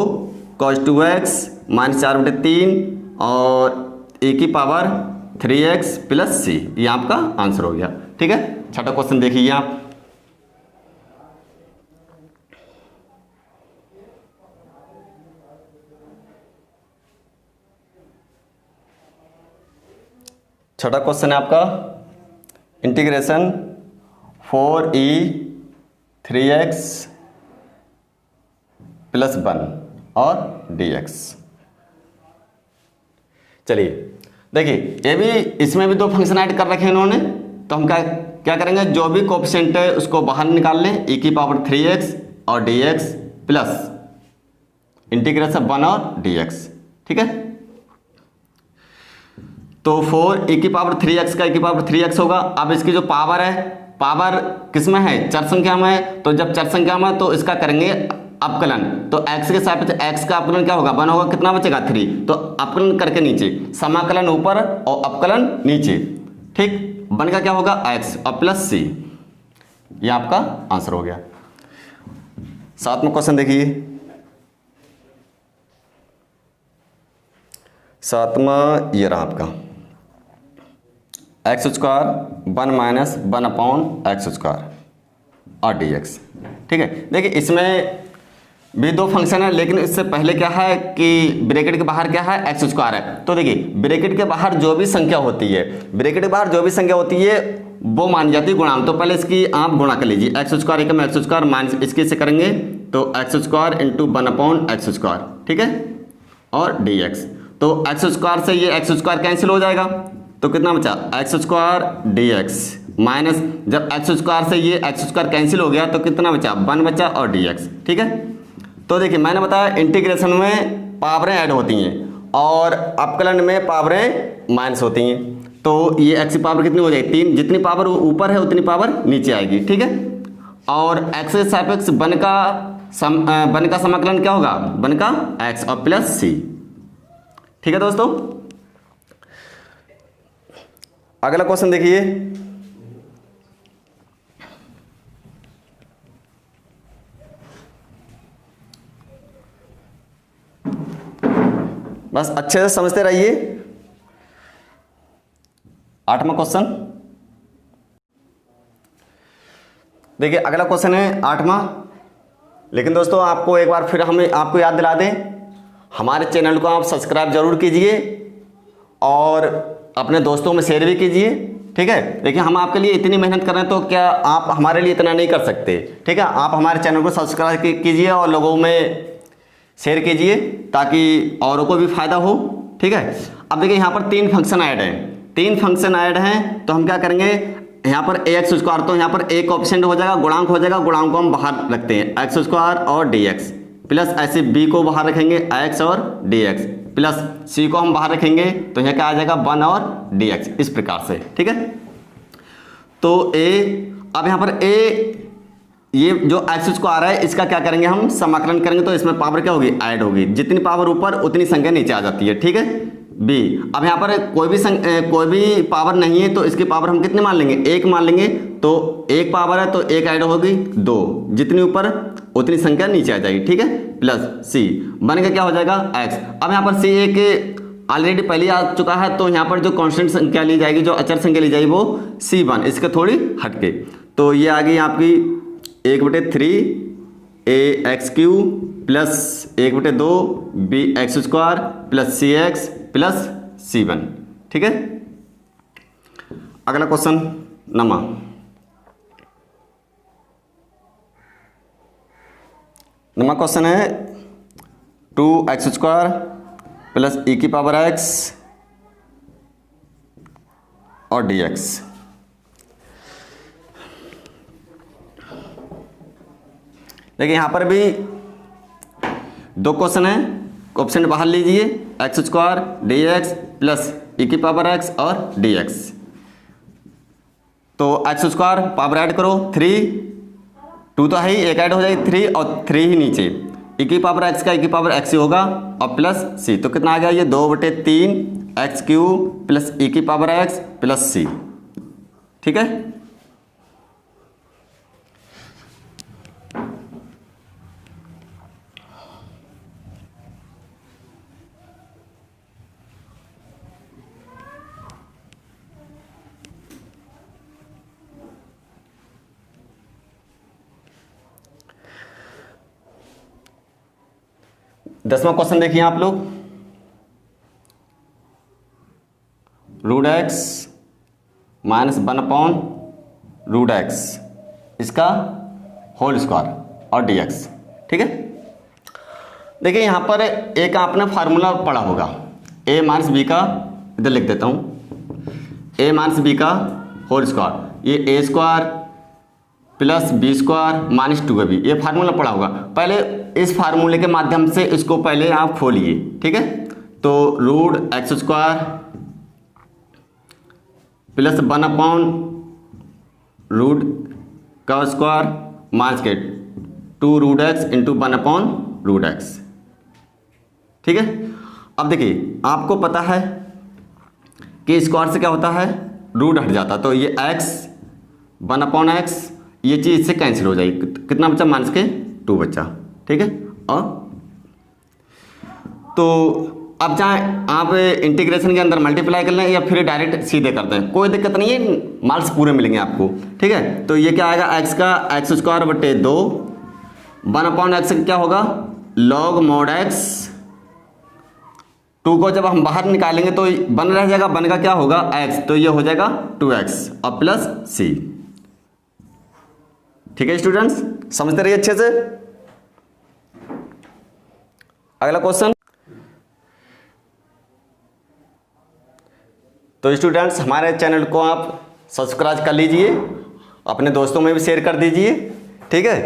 B: cos 2x माइनस 4/3 और e की पावर 3x प्लस c, ये आपका आंसर हो गया, ठीक है। छठा क्वेश्चन देखिए आप, छठा क्वेश्चन है आपका इंटीग्रेशन 4e 3x प्लस 1 और dx। चलिए देखिए ये भी, इसमें भी 2 फंक्शन ऐड कर रखे हैं इन्होंने, तो हम क्या करेंगे? जो भी कोएफिशिएंट है उसको बाहर निकाल लें, e की पावर 3x और dx प्लस इंटीग्रेशन 1 और dx, ठीक है। तो 4e की पावर 3x का e की पावर 3x होगा। अब इसकी जो पावर है, पावर किस में है? चर संख्या में है, तो जब चर संख्या में तो इसका करेंगे अपकलन, तो x के सापेक्ष x का अपकलन क्या होगा? 1 होगा, कितना बचेगा? 3। तो अपकलन करके नीचे, समाकलन ऊपर और अपकलन नीचे, ठीक। 1 का क्या होगा? x और प्लस c, ये आपका आंसर हो गया। 7वां क्वेश्चन देखिए, 7वां ये रहा आपका x square 1 minus 1 upon x square और डी एक्स। ठीक है, देखिए इसमें भी दो फंक्शन है, लेकिन इससे पहले क्या है कि ब्रैकेट के बाहर क्या है, एक्स स्क्वायर है। तो देखिए ब्रैकेट के बाहर जो भी संख्या होती है, ब्रैकेट के बाहर जो भी संख्या होती है वो मानी जाती है गुणांक। तो पहले इसकी आप गुणा कर लीजिए, एक्स स्क्वायर एकम एक्स स्क्वायर माइनस इसके से करेंगे तो x square into 1 upon x square, ठीक है, और डी एक्स। तो एक्स स्क्वायर से ये एक्स स्क्वायर कैंसिल हो जाएगा, तो कितना बचा, x square d x minus, जब एक्स स्क्वायर से ये एक्स स्क्वायर कैंसिल हो गया तो कितना बचा, 1 बचा और डी एक्स। ठीक है, तो देखिए मैंने बताया इंटीग्रेशन में पावरें ऐड होती हैं और अपकलन में पावरें माइनस होती हैं। तो ये एक्स की पावर कितनी हो जाएगी, 3, जितनी पावर ऊपर है उतनी पावर नीचे आएगी। ठीक है, और एक्स के सापेक्ष वन का समाकलन क्या होगा, वन का एक्स और प्लस सी। ठीक है दोस्तों, अगला क्वेश्चन देखिए, बस अच्छे से समझते रहिए। 8वां क्वेश्चन देखिए, अगला क्वेश्चन है 8वां। लेकिन दोस्तों आपको एक बार फिर हमें आपको याद दिला दें, हमारे चैनल को आप सब्सक्राइब जरूर कीजिए और अपने दोस्तों में शेयर भी कीजिए। ठीक है, देखिए हम आपके लिए इतनी मेहनत कर रहे हैं तो क्या आप हमारे लिए इतना नहीं कर सकते। ठीक है, आप हमारे चैनल को सब्सक्राइब कीजिए और लोगों में शेयर कीजिए ताकि औरों को भी फायदा हो। ठीक है, अब देखिए यहाँ पर 3 फंक्शन ऐड हैं, 3 फंक्शन ऐड हैं, तो हम क्या करेंगे, यहाँ पर एक्स स्क्वायर, तो यहाँ पर एक ऑप्शन हो जाएगा, गुणांक हो जाएगा, गुणांक को हम बाहर रखते हैं, एक्स स्क्वायर और डी एक्स, प्लस ऐसे बी को बाहर रखेंगे एक्स और डी एक्स, प्लस सी को हम बाहर रखेंगे तो यहाँ क्या आ जाएगा 1 और डी एक्स, इस प्रकार से। ठीक है, तो ए, अब यहाँ पर ए ये जो एक्स स्क्वायर है इसका क्या करेंगे, हम समाकलन करेंगे तो इसमें पावर क्या होगी, ऐड होगी, जितनी पावर ऊपर उतनी संख्या नीचे आ जाती है। ठीक है, बी, अब यहाँ पर कोई भी पावर नहीं है तो इसकी पावर हम कितने मान लेंगे, 1 मान लेंगे, तो 1 पावर है तो 1 ऐड होगी 2, जितनी ऊपर उतनी संख्या नीचे आ जाएगी। ठीक है, प्लस सी बन के क्या हो जाएगा एक्स। अब यहाँ पर सी एक ऑलरेडी पहले आ चुका है, तो यहाँ पर जो कांस्टेंट संख्या ली जाएगी, जो अचर संख्या ली जाएगी वो C1, इसके थोड़ी हटके, तो ये आ गई आपकी 1/3 a x cube plus 1/2 b x square plus c x plus C1। ठीक है, अगला क्वेश्चन नंबर क्वेश्चन है 2x स्क्वायर प्लस e की पावर x और dx। देखिए यहाँ पर भी 2 क्वेश्चन है, ऑप्शन बाहर लीजिए, x square d x plus e की पावर एक्स और डी एक्स। तो एक्स स्क्वायर पावर ऐड करो 3, 2 तो है ही, एक ऐड हो जाएगी 3 और 3 ही नीचे, ई की पावर एक्स का ई की पावर एक्स ही होगा और प्लस सी, तो कितना आ गया ये 2/3 एक्स क्यू प्लस ई की पावर एक्स प्लस सी। ठीक है, दसवां क्वेश्चन देखिए आप लोग, √x माइनस 1/√x इसका होल स्क्वायर और dx। ठीक है, देखिए यहाँ पर एक आपने फार्मूला पढ़ा होगा, a माइनस बी का, इधर लिख देता हूँ, a माइनस बी का होल स्क्वायर, ये a square plus B square minus 2ab, ये फार्मूला पढ़ा होगा। पहले इस फार्मूले के माध्यम से इसको पहले आप खोलिए। ठीक है, तो √x स्क्वायर प्लस 1/रूट का स्क्वायर माइनस के 2√x इंटू 1/√x। ठीक है, अब देखिए आपको पता है कि स्क्वायर से क्या होता है, रूट हट जाता, तो ये x 1/x ये चीज़ इससे कैंसिल हो जाएगी, कितना बचा माइनस के 2 बचा, ठीक है। और तो अब चाहे आप इंटीग्रेशन के अंदर मल्टीप्लाई कर लें या फिर डायरेक्ट सीधे कर दें, कोई दिक्कत नहीं है, मार्क्स पूरे मिलेंगे आपको, ठीक है। तो ये क्या आएगा, x का x² बटे 2 1/x क्या होगा log mod x। 2 को जब हम बाहर निकालेंगे तो 1 रह जाएगा, 1 का क्या होगा x, तो ये हो जाएगा 2x और प्लस c, ठीक है स्टूडेंट्स, समझते रहिए अच्छे से। अगला क्वेश्चन। तो स्टूडेंट्स हमारे चैनल को आप सब्सक्राइब कर लीजिए, अपने दोस्तों में भी शेयर कर दीजिए, ठीक है।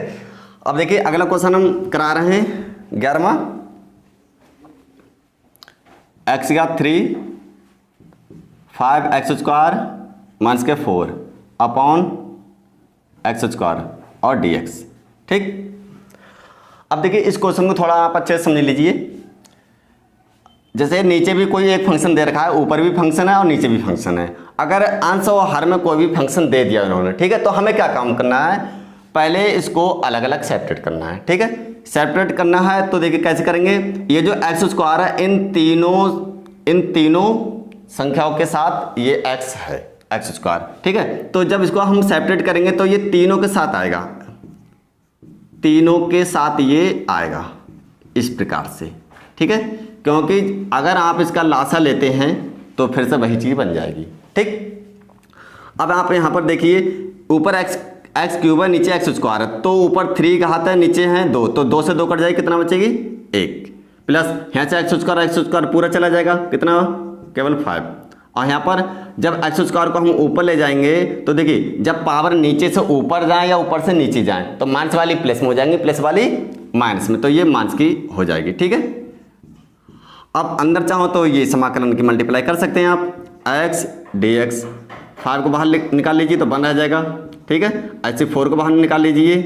B: अब देखिए अगला क्वेश्चन हम करा रहे हैं 11वां। x का 3 5x² माइनस के 4 अपॉन x² और dx, ठीक। अब देखिए इस क्वेश्चन को थोड़ा आप अच्छे से समझ लीजिए। जैसे नीचे भी कोई एक फंक्शन दे रखा है, ऊपर भी फंक्शन है और नीचे भी फंक्शन है। अगर अंश और हर में कोई भी फंक्शन दे दिया उन्होंने, ठीक है, तो हमें क्या काम करना है, पहले इसको अलग अलग सेपरेट करना है, ठीक है। सेपरेट करना है तो देखिए कैसे करेंगे, ये जो x² है इन तीनों संख्याओं के साथ ये x है x², ठीक है। तो जब इसको हम सेपरेट करेंगे तो ये तीनों के साथ आएगा, तीनों के साथ ये आएगा इस प्रकार से, ठीक है। क्योंकि अगर आप इसका लासा लेते हैं तो फिर से वही चीज़ बन जाएगी, ठीक। अब आप यहाँ पर देखिए ऊपर x³ है, नीचे x² है, तो ऊपर 3 का हाथ है, नीचे हैं 2, तो 2 से 2 कट जाएगी, कितना बचेगी 1, प्लस यहाँ से x² पूरा चला जाएगा, कितना केवल 5। और यहाँ पर जब x² को हम ऊपर ले जाएंगे तो देखिए जब पावर नीचे से ऊपर जाए या ऊपर से नीचे जाए तो माइनस वाली प्लस में हो जाएंगे, प्लस वाली माइनस में, तो ये माइनस की हो जाएगी, ठीक है। अब अंदर चाहो तो ये समाकलन की मल्टीप्लाई कर सकते हैं आप, x dx 5 को बाहर निकाल लीजिए तो 1 रह जाएगा, ठीक है। ऐसे 4 को बाहर निकाल लीजिए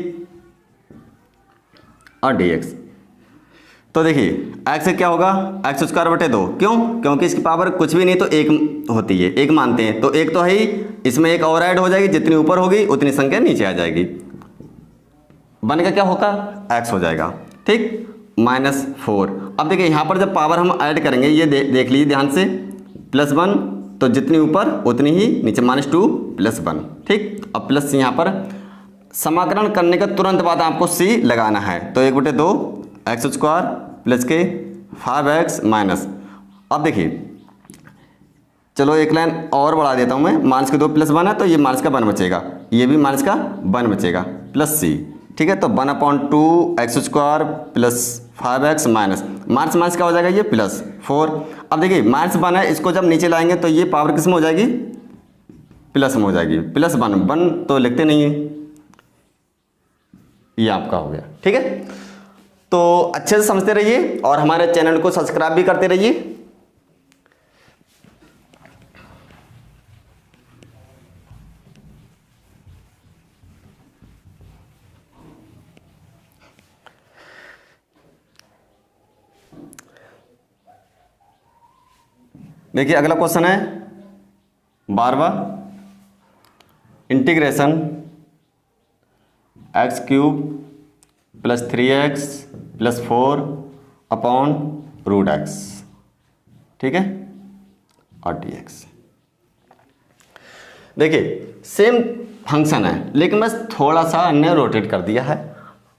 B: और dx, तो देखिए x से क्या होगा x² बटे 2, क्यों, क्योंकि इसकी पावर कुछ भी नहीं तो 1 होती है, 1 मानते हैं, तो 1 तो है ही, इसमें 1 और ऐड हो जाएगी, जितनी ऊपर होगी उतनी संख्या नीचे आ जाएगी, 1 का क्या होगा x हो जाएगा, ठीक, -4। अब देखिए यहाँ पर जब पावर हम ऐड करेंगे, ये देख लीजिए ध्यान से, +1 तो जितनी ऊपर उतनी ही नीचे, -2 + 1, ठीक। अब प्लस यहाँ पर समाकलन करने के तुरंत बाद आपको c लगाना है, तो 1/2 x² प्लस के 5x माइनस। अब देखिए चलो एक लाइन और बढ़ा देता हूँ मैं, -2 + 1 है तो ये माइनस का 1 बचेगा, ये भी माइनस का 1 बचेगा, प्लस c, ठीक है। तो 1/2 x² plus 5x minus minus क्या हो जाएगा ये +4। अब देखिए -1 है, इसको जब नीचे लाएंगे तो ये पावर किस में हो जाएगी, प्लस में हो जाएगी, +1 तो लिखते नहीं है, ये आपका हो गया, ठीक है। तो अच्छे से समझते रहिए और हमारे चैनल को सब्सक्राइब भी करते रहिए। देखिए अगला क्वेश्चन है 12वां, integration x³ + 3x + 4 upon √x, ठीक है, और dx। देखिए सेम फंक्शन है लेकिन बस थोड़ा सा हमने रोटेट कर दिया है।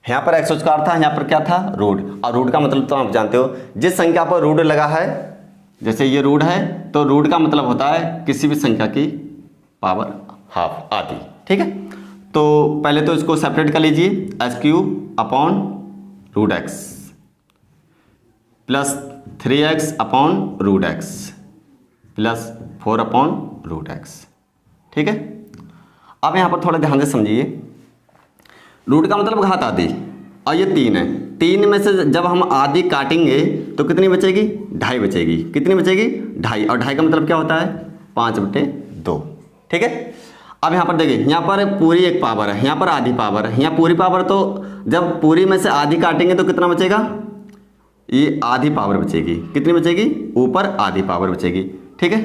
B: यहाँ पर x² था, यहाँ पर क्या था रूट, और रूट का मतलब तो आप जानते हो, जिस संख्या पर रूट लगा है, जैसे ये रूट है तो रूट का मतलब होता है किसी भी संख्या की पावर हाफ आधी, ठीक है। तो पहले तो इसको सेपरेट कर लीजिए, x³ upon √x plus 3x upon √x plus 4 upon √x, ठीक है। अब यहाँ पर थोड़ा ध्यान से समझिए, रूट का मतलब घात आधी, और ये 3 है, 3 में से जब हम आधी काटेंगे तो कितनी बचेगी, 2.5 बचेगी, कितनी बचेगी 2.5, और 2.5 का मतलब क्या होता है 5/2, ठीक है। अब यहाँ पर देखिए, यहाँ पर पूरी एक पावर है, यहाँ पर आधी पावर है, यहाँ पूरी पावर, तो जब पूरी में से आधी काटेंगे तो कितना बचेगा, ये आधी पावर बचेगी, कितनी बचेगी, ऊपर आधी पावर बचेगी, ठीक है।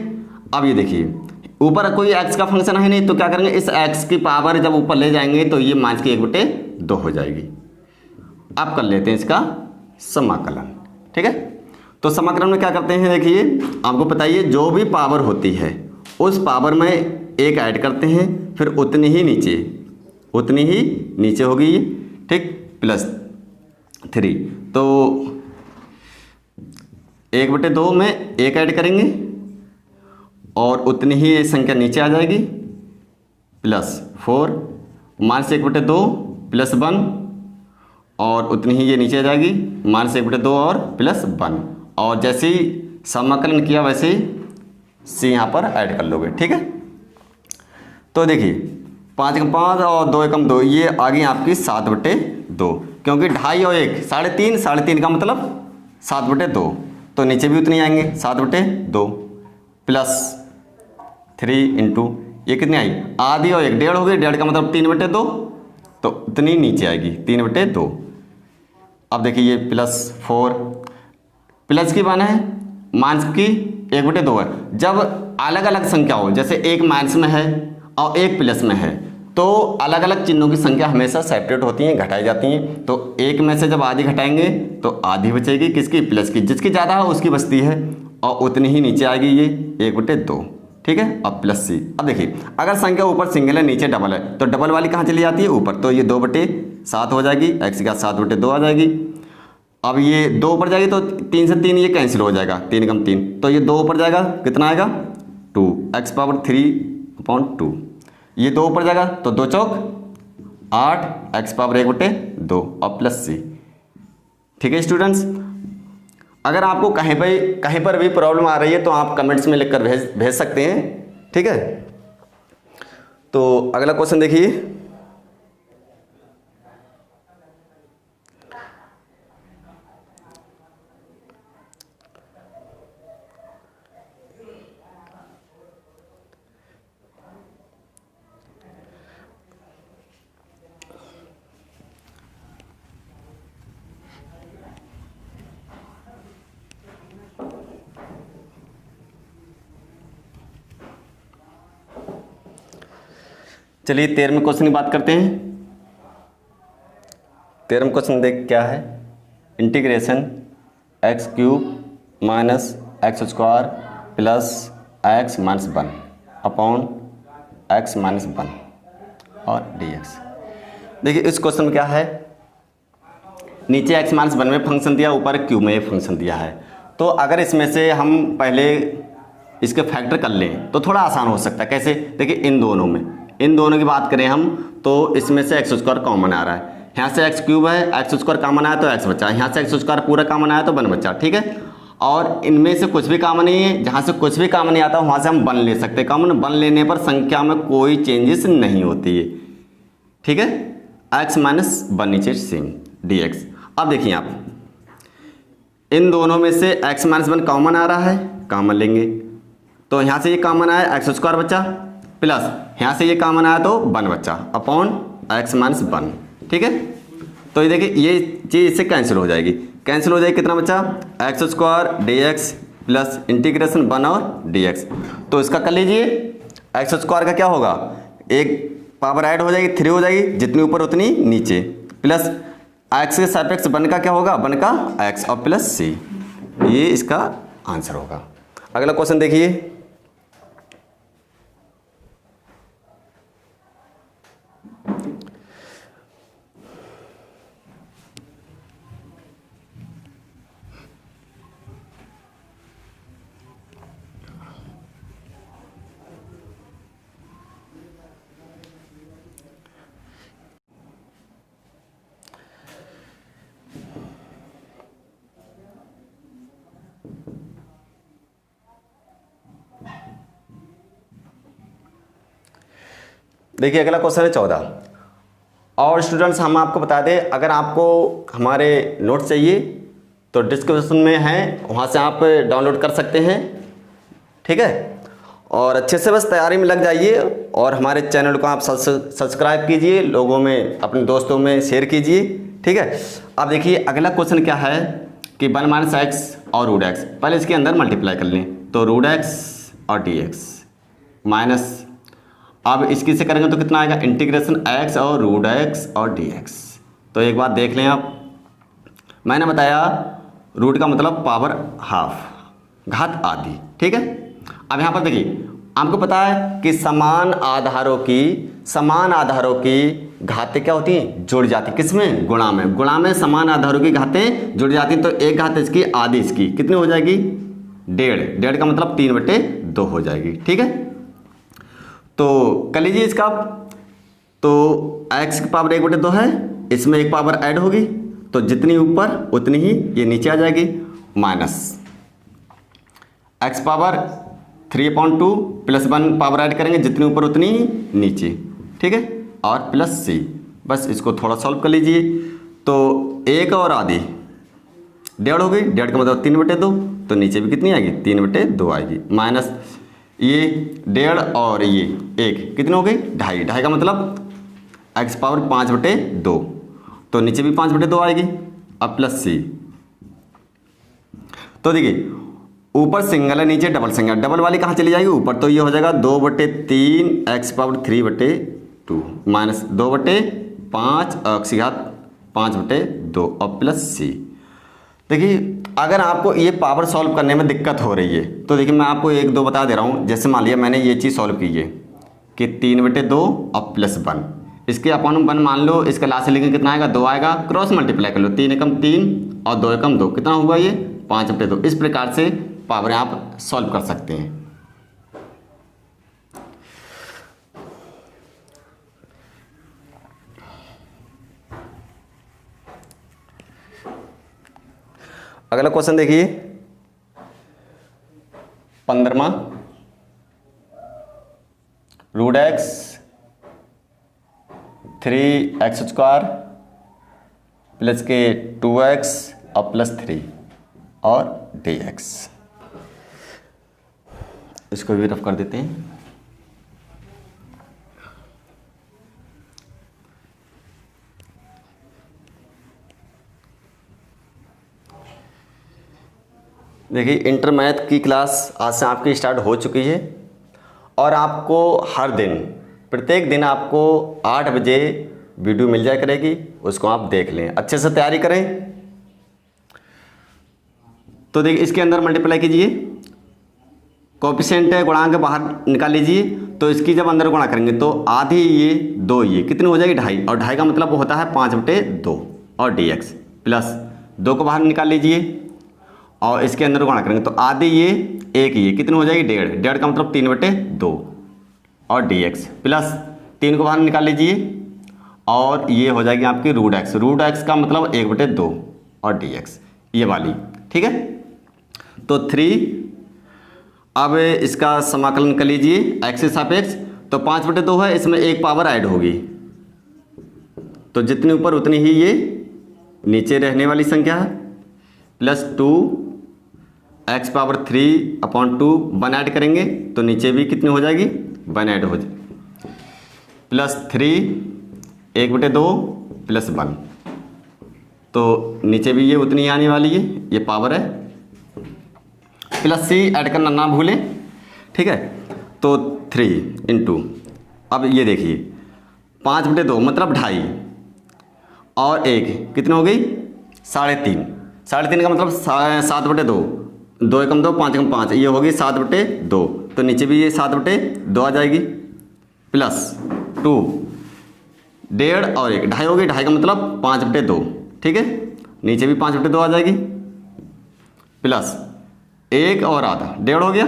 B: अब ये देखिए ऊपर कोई x का फंक्शन है नहीं, तो क्या करेंगे, इस x की पावर जब ऊपर ले जाएंगे तो ये -1/2 हो जाएगी, अब कर लेते हैं इसका समाकलन। ठीक है, तो समाकलन में क्या करते हैं, देखिए आपको पता ही है, जो भी पावर होती है उस पावर में एक ऐड करते हैं, फिर उतनी ही नीचे होगी ये, ठीक, +3। तो 1/2 में एक ऐड करेंगे और उतनी ही ये संख्या नीचे आ जाएगी, +4 -1/2 +1 और उतनी ही ये नीचे आ जाएगी, -1/2 और +1। और जैसे ही समाकलन किया वैसे ही सी यहाँ पर ऐड कर लोगे। ठीक है, तो देखिए 5 × 5 और 2 × 2, ये आ गई आपकी 7/2, क्योंकि 2.5 और 1 3.5, 3.5 का मतलब 7/2, तो नीचे भी उतनी आएंगे 7/2 +3 इंटू ये कितनी आई, आधी और 1 1.5 हो गई, 1.5 का मतलब 3/2, तो उतनी नीचे आएगी 3/2। अब देखिए ये +4, प्लस की मान है, माइनस की 1/2 है। जब अलग अलग संख्या हो, जैसे एक माइनस में है और एक प्लस में है, तो अलग अलग चिन्हों की संख्या हमेशा सेपरेट होती हैं, घटाई जाती हैं। तो एक में से जब आधी घटाएंगे तो आधी बचेगी किसकी, प्लस की, जिसकी ज़्यादा है उसकी बचती है, और उतनी ही नीचे आएगी ये 1/2। ठीक है, अब +C। अब देखिए अगर संख्या ऊपर सिंगल है नीचे डबल है, तो डबल वाली कहाँ चली जाती है, ऊपर, तो ये 2/7 हो जाएगी, x का 7/2 आ जाएगी। अब ये 2 ऊपर जाएगी तो 3 से 3 ये कैंसिल हो जाएगा, 3 × 3, तो ये 2 ऊपर जाएगा, कितना आएगा 2, x⁻3/2। ये 2 ऊपर जाएगा तो 2 चौक 8, x⁻1/2 और +C। ठीक है स्टूडेंट्स, अगर आपको कहीं पर भी प्रॉब्लम आ रही है तो आप कमेंट्स में लिखकर भेज सकते हैं। ठीक है, तो अगला क्वेश्चन देखिए, चलिए 13वें क्वेश्चन की बात करते हैं। 13वां क्वेश्चन देख क्या है, integration x³ - x² + x - 1 upon x - 1 और dx। देखिए इस क्वेश्चन में क्या है, नीचे x - 1 में फंक्शन दिया, ऊपर क्यूब में फंक्शन दिया है। तो अगर इसमें से हम पहले इसके फैक्टर कर लें तो थोड़ा आसान हो सकता है। कैसे, देखिए इन दोनों की बात करें हम, तो इसमें से x² कॉमन आ रहा है, यहाँ से x³ है, x² कॉमन आया तो x बचा, यहाँ से x² पूरा कॉमन आया तो 1 बचा। ठीक है, और इनमें से कुछ भी कॉमन नहीं है, जहाँ से कुछ भी कॉमन नहीं आता वहाँ से हम 1 ले सकते हैं कॉमन। 1 लेने पर संख्या में कोई चेंजेस नहीं होती है। ठीक है, x - 1 नीचे सेम dx। अब देखिए आप इन दोनों में से x - 1 कॉमन आ रहा है, कॉमन लेंगे तो यहाँ से ये कॉमन आया, x² बचा, प्लस यहाँ से ये कॉमन आया तो 1 बचा अपॉन x - 1। ठीक है, तो ये देखिए ये चीज़ इससे कैंसिल हो जाएगी, कितना बचा, x² dx प्लस इंटीग्रेशन 1 और dx। तो इसका कर लीजिए, x² का क्या होगा, एक पावर ऐड हो जाएगी, 3 हो जाएगी, जितनी ऊपर उतनी नीचे, प्लस x के सापेक्ष 1 का क्या होगा, 1 का x और प्लस c। ये इसका आंसर होगा। अगला क्वेश्चन देखिए, देखिए अगला क्वेश्चन है 14। और स्टूडेंट्स हम आपको बता दें, अगर आपको हमारे नोट्स चाहिए तो डिस्क्रिप्शन में है, वहाँ से आप डाउनलोड कर सकते हैं। ठीक है, और अच्छे से बस तैयारी में लग जाइए और हमारे चैनल को आप सब्सक्राइब कीजिए, लोगों में अपने दोस्तों में शेयर कीजिए। ठीक है, अब देखिए अगला क्वेश्चन क्या है कि 1 - x और √x, पहले इसके अंदर मल्टीप्लाई कर लें तो √x और dx माइनस, अब इसकी से करेंगे तो कितना आएगा, इंटीग्रेशन x और √x और dx। तो एक बात देख लें आप, मैंने बताया रूट का मतलब पावर हाफ, घात आधी, ठीक है। अब यहाँ पर देखिए आपको पता है कि समान आधारों की घातें क्या होती हैं, जुड़ जाती, किसमें, गुणा में। गुणा में समान आधारों की घातें जुड़ जाती हैं, तो एक घात इसकी आधी इसकी कितनी हो जाएगी, 1.5, 1.5 का मतलब 3/2 हो जाएगी, ठीक है। तो कर लीजिए इसका, तो x की पावर 1/2 है, इसमें एक पावर ऐड होगी, तो जितनी ऊपर उतनी ही ये नीचे आ जाएगी, minus x power 3/2 plus 1 power add करेंगे, जितनी ऊपर उतनी ही नीचे, ठीक है, और प्लस c। बस इसको थोड़ा सॉल्व कर लीजिए। तो 1 और आधी 1.5 हो गई, 1.5 का मतलब 3/2, तो नीचे भी कितनी आएगी, 3/2 आएगी, माइनस ये 1.5 और ये 1 कितनी हो गई, 2.5, 2.5 का मतलब x पावर 5/2, तो नीचे भी 5/2 आएगी, अब प्लस c। तो देखिए ऊपर सिंगल है, नीचे डबल सिंगल, डबल वाली कहाँ चली जाएगी, ऊपर, तो ये हो जाएगा 2/3 x पावर 3/2 माइनस 2/5 x घात 5/2 और प्लस c। देखिए अगर आपको ये पावर सॉल्व करने में दिक्कत हो रही है तो देखिए मैं आपको 1-2 बता दे रहा हूँ। जैसे मान लिया मैंने ये चीज़ सॉल्व की है कि 3/2 और प्लस 1, इसके अपन 1 मान लो, इसका लास्ट लिखेंगे कितना आएगा, 2 आएगा, क्रॉस मल्टीप्लाई कर लो, 3 एकम 3 और 2 एकम 2 कितना हुआ ये 5/2। इस प्रकार से पावर आप सॉल्व कर सकते हैं। अगला क्वेश्चन देखिए 15वां, √x 3x² प्लस के 2x और प्लस 3 और dx। इसको भी रफ कर देते हैं। देखिए इंटर मैथ की क्लास आज से आपकी स्टार्ट हो चुकी है और आपको हर दिन, प्रत्येक दिन आपको 8 बजे वीडियो मिल जाया करेगी, उसको आप देख लें, अच्छे से तैयारी करें। तो देखिए इसके अंदर मल्टीप्लाई कीजिए, कोएफिशिएंट है गुणांक बाहर निकाल लीजिए, तो इसकी जब अंदर गुणा करेंगे तो आधी ये 2 ये कितनी हो जाएगी 2.5, और 2.5 का मतलब होता है 5/2 और dx, प्लस 2 को बाहर निकाल लीजिए और इसके अंदर गुणा करेंगे तो आधी ये 1 ये कितनी हो जाएगी 1.5, 1.5 का मतलब 3/2 और dx, प्लस 3 को बाहर निकाल लीजिए और ये हो जाएगी आपकी √x, √x का मतलब 1/2 और dx ये वाली, ठीक है। तो 3, अब इसका समाकलन कर लीजिए x के सापेक्ष, तो 5/2 है, इसमें एक पावर ऐड होगी, तो जितनी ऊपर उतनी ही ये नीचे रहने वाली संख्या है, प्लस 2 x पावर 3/2 1 ऐड करेंगे तो नीचे भी कितनी हो जाएगी 1 ऐड हो जाएगी, प्लस 3 1/2 प्लस 1, तो नीचे भी ये उतनी आने वाली है, ये पावर है, प्लस c ऐड करना ना भूलें, ठीक है। तो 3 इंटू, अब ये देखिए 5/2 मतलब 2.5 और 1 कितनी हो गई 3.5, 3.5 का मतलब 7/2, 2 एकम 2 5 एकम 5, ये होगी 7/2, तो नीचे भी ये 7/2 आ जाएगी, प्लस 2 1.5 और 1 2.5 हो गई, 2.5 का मतलब 5/2, ठीक है, नीचे भी 5/2 आ जाएगी, प्लस 1 और आधा 1.5 हो गया,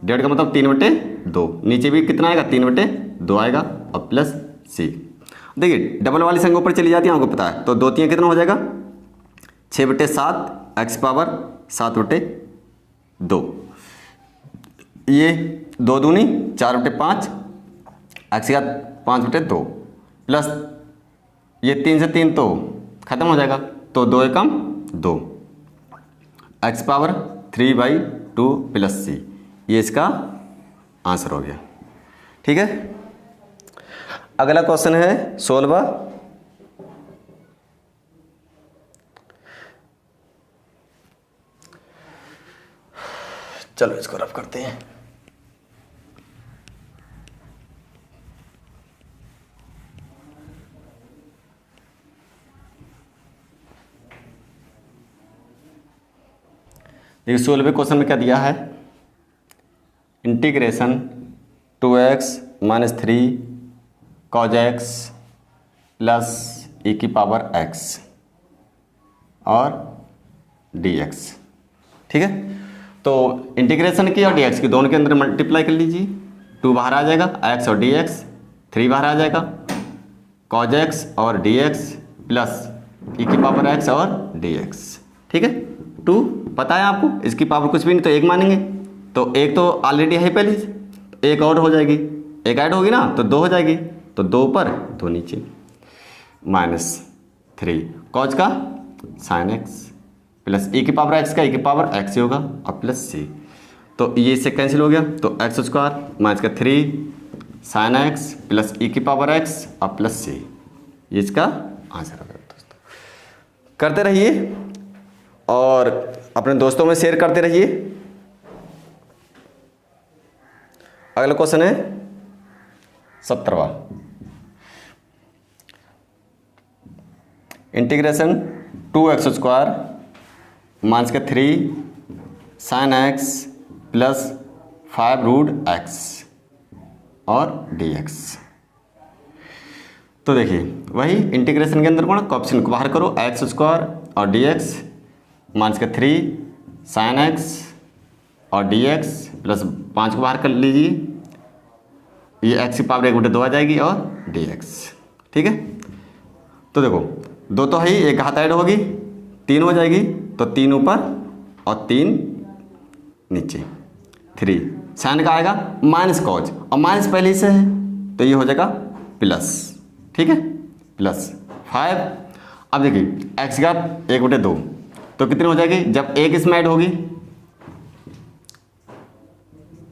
B: 1.5 का मतलब 3/2, नीचे भी कितना आएगा 3/2 आएगा, और प्लस c। देखिए डबल वाली संख्या ऊपर चली जाती है, आपको पता है, तो 2 3 कितना हो जाएगा 6/7 x पावर 7/2, ये 2 दूनी 4/5 x का 5/2, प्लस ये 3 से 3 तो खत्म हो जाएगा, तो 2 एकम 2 x पावर 3/2 प्लस c, ये इसका आंसर हो गया, ठीक है। अगला क्वेश्चन है 16वां, चलो इसको रफ करते हैं। देखिए 16वें क्वेश्चन में क्या दिया है, integration 2x minus 3 cause x plus e की पावर x और dx। ठीक है, तो इंटीग्रेशन की और dx की दोनों के अंदर मल्टीप्लाई कर लीजिए, 2 बाहर आ जाएगा, x और dx, 3 बाहर आ जाएगा, cos x और dx प्लस e की पावर x और dx। ठीक है, 2 पता है आपको, इसकी पावर कुछ भी नहीं तो 1 मानेंगे, तो एक तो ऑलरेडी है पहले से, एक और हो जाएगी, एक ऐड होगी ना तो 2 हो जाएगी, तो 2 ऊपर 2 नीचे, माइनस 3 कॉज का साइन x प्लस e की पावर x का e की पावर x ही होगा और प्लस c, तो ये इससे कैंसिल हो गया, तो x स्क्वायर माइनस का 3 साइन x प्लस e की पावर x और प्लस c, ये इसका आंसर होगा। दोस्तों करते रहिए और अपने दोस्तों में शेयर करते रहिए। अगला क्वेश्चन है 17वां, इंटीग्रेशन 2x स्क्वायर माइनस का 3 sine x plus 5 root x और dx। तो देखिए वही इंटीग्रेशन के अंदर को ना ऑप्शन को बाहर करो, x स्क्वायर और dx माइनस का 3 साइन x और dx प्लस 5 को बाहर कर लीजिए, ये x की पावर 1/2 आ जाएगी और dx। ठीक है, तो देखो 2 तो है ही, एक हाथ ऐड होगी 3 हो जाएगी, तो 3 ऊपर और 3 नीचे, 3 साइन का आएगा माइनस कॉज और माइनस पहले से है तो ये हो जाएगा प्लस। ठीक है, प्लस 5। अब देखिए x का 1/2 तो कितनी हो जाएगी, जब एक इसमें ऐड होगी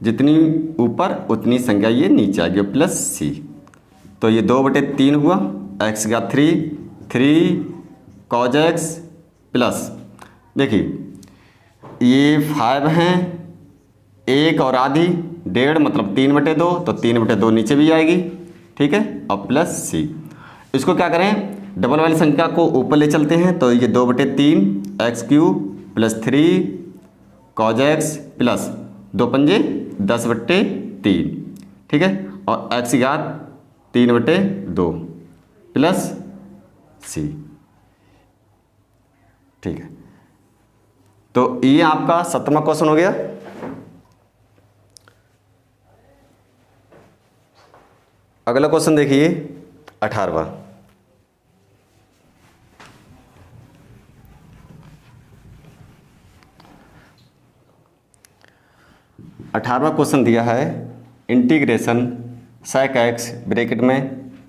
B: जितनी ऊपर उतनी संख्या ये नीचे आएगी प्लस c, तो ये 2/3 हुआ, x का 3 कॉज x प्लस देखिए ये 5 हैं, 1 और आधी 1.5 मतलब 3/2, तो 3/2 नीचे भी आएगी। ठीक है, और प्लस c, इसको क्या करें डबल वाली संख्या को ऊपर ले चलते हैं, तो ये 2/3 x³ plus 3 cause x plus 2 पंजे 10/3। ठीक है, और x की घात 3/2 प्लस c। ठीक है, तो ये आपका 17वां क्वेश्चन हो गया। अगला क्वेश्चन देखिए 18वां, क्वेश्चन दिया है इंटीग्रेशन sec x ब्रैकेट में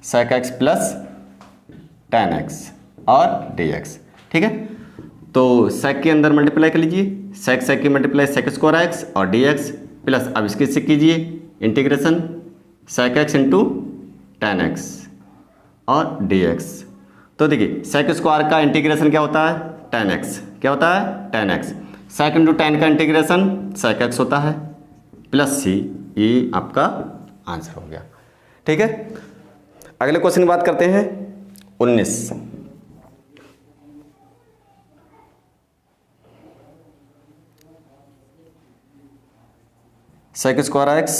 B: sec x plus tan x और dx। ठीक है, तो sec के अंदर मल्टीप्लाई कर लीजिए, sec की मल्टीप्लाई sec स्क्वायर x और dx प्लस अब इसके से कीजिए integration sec x into tan x और dx। तो देखिए sec स्क्वायर का इंटीग्रेशन क्या होता है, tan x, क्या होता है tan x, sec into tan का इंटीग्रेशन sec x होता है प्लस c, ये आपका आंसर हो गया। ठीक है, अगले क्वेश्चन की बात करते हैं 19। sec square x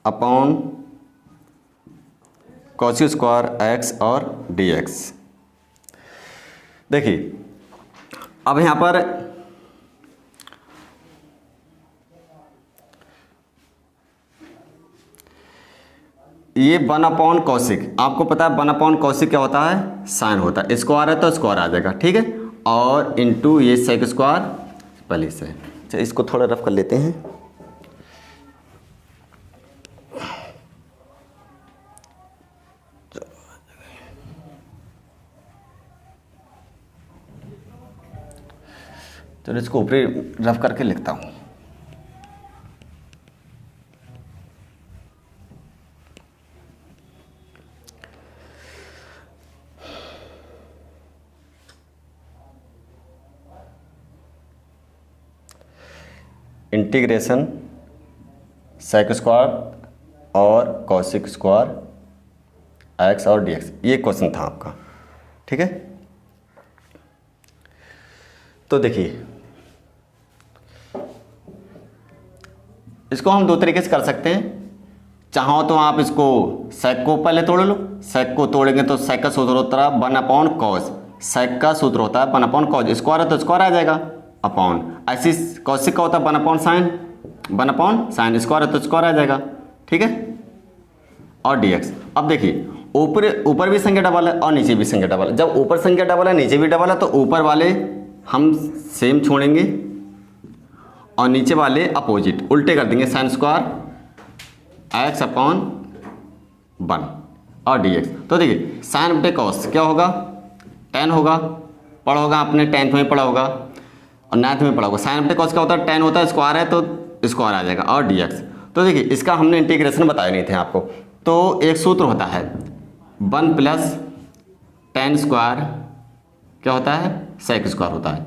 B: upon cos square x और dx। देखिए अब यहाँ पर ये 1 कौशिक, आपको पता है 1 कौशिक क्या होता है, साइन होता है, स्क्वायर है तो स्क्वायर आ जाएगा। ठीक है, और इंटू ये सेक स्क्वायर पहले से। अच्छा इसको थोड़ा रफ कर लेते हैं। चलो इसको ऊपरी रफ करके लिखता हूँ। इंटीग्रेशन सेक स्क्वायर और कॉसिक स्क्वायर एक्स और डी एक्स, ये क्वेश्चन था आपका। ठीक है, तो देखिए इसको हम दो तरीके से कर सकते हैं। चाहो तो आप इसको सेक को पहले तोड़ लो, सेक को तोड़ेंगे तो सेक का सूत्र होता है 1/cos, सेक का सूत्र होता है 1/cos, स्क्वायर है तो स्क्वायर आ जाएगा अपॉन, ऐसी कॉसिक का होता है 1/sin, 1/sin, स्क्वायर है तो स्क्वायर आ जाएगा, ठीक है। और dx, अब देखिए ऊपर भी संख्या डबल है और नीचे भी संख्या डबल है। जब ऊपर संख्या डबल है नीचे भी डबल है तो ऊपर वाले हम सेम छोड़ेंगे और नीचे वाले अपोजिट उल्टे कर देंगे, sin स्क्वायर x/1 और dx। तो देखिए sin बटे cos क्या होगा, tan होगा, पढ़ा होगा आपने, 10th में पढ़ा होगा और 9th में पढ़ा होगा। sin बटे cos क्या होता है, tan होता है, स्क्वायर है तो स्क्वायर आ जाएगा और dx। तो देखिए इसका हमने इंटीग्रेशन बताए नहीं थे आपको, तो एक सूत्र होता है 1 + tan स्क्वायर क्या होता है, sec स्क्वायर होता है।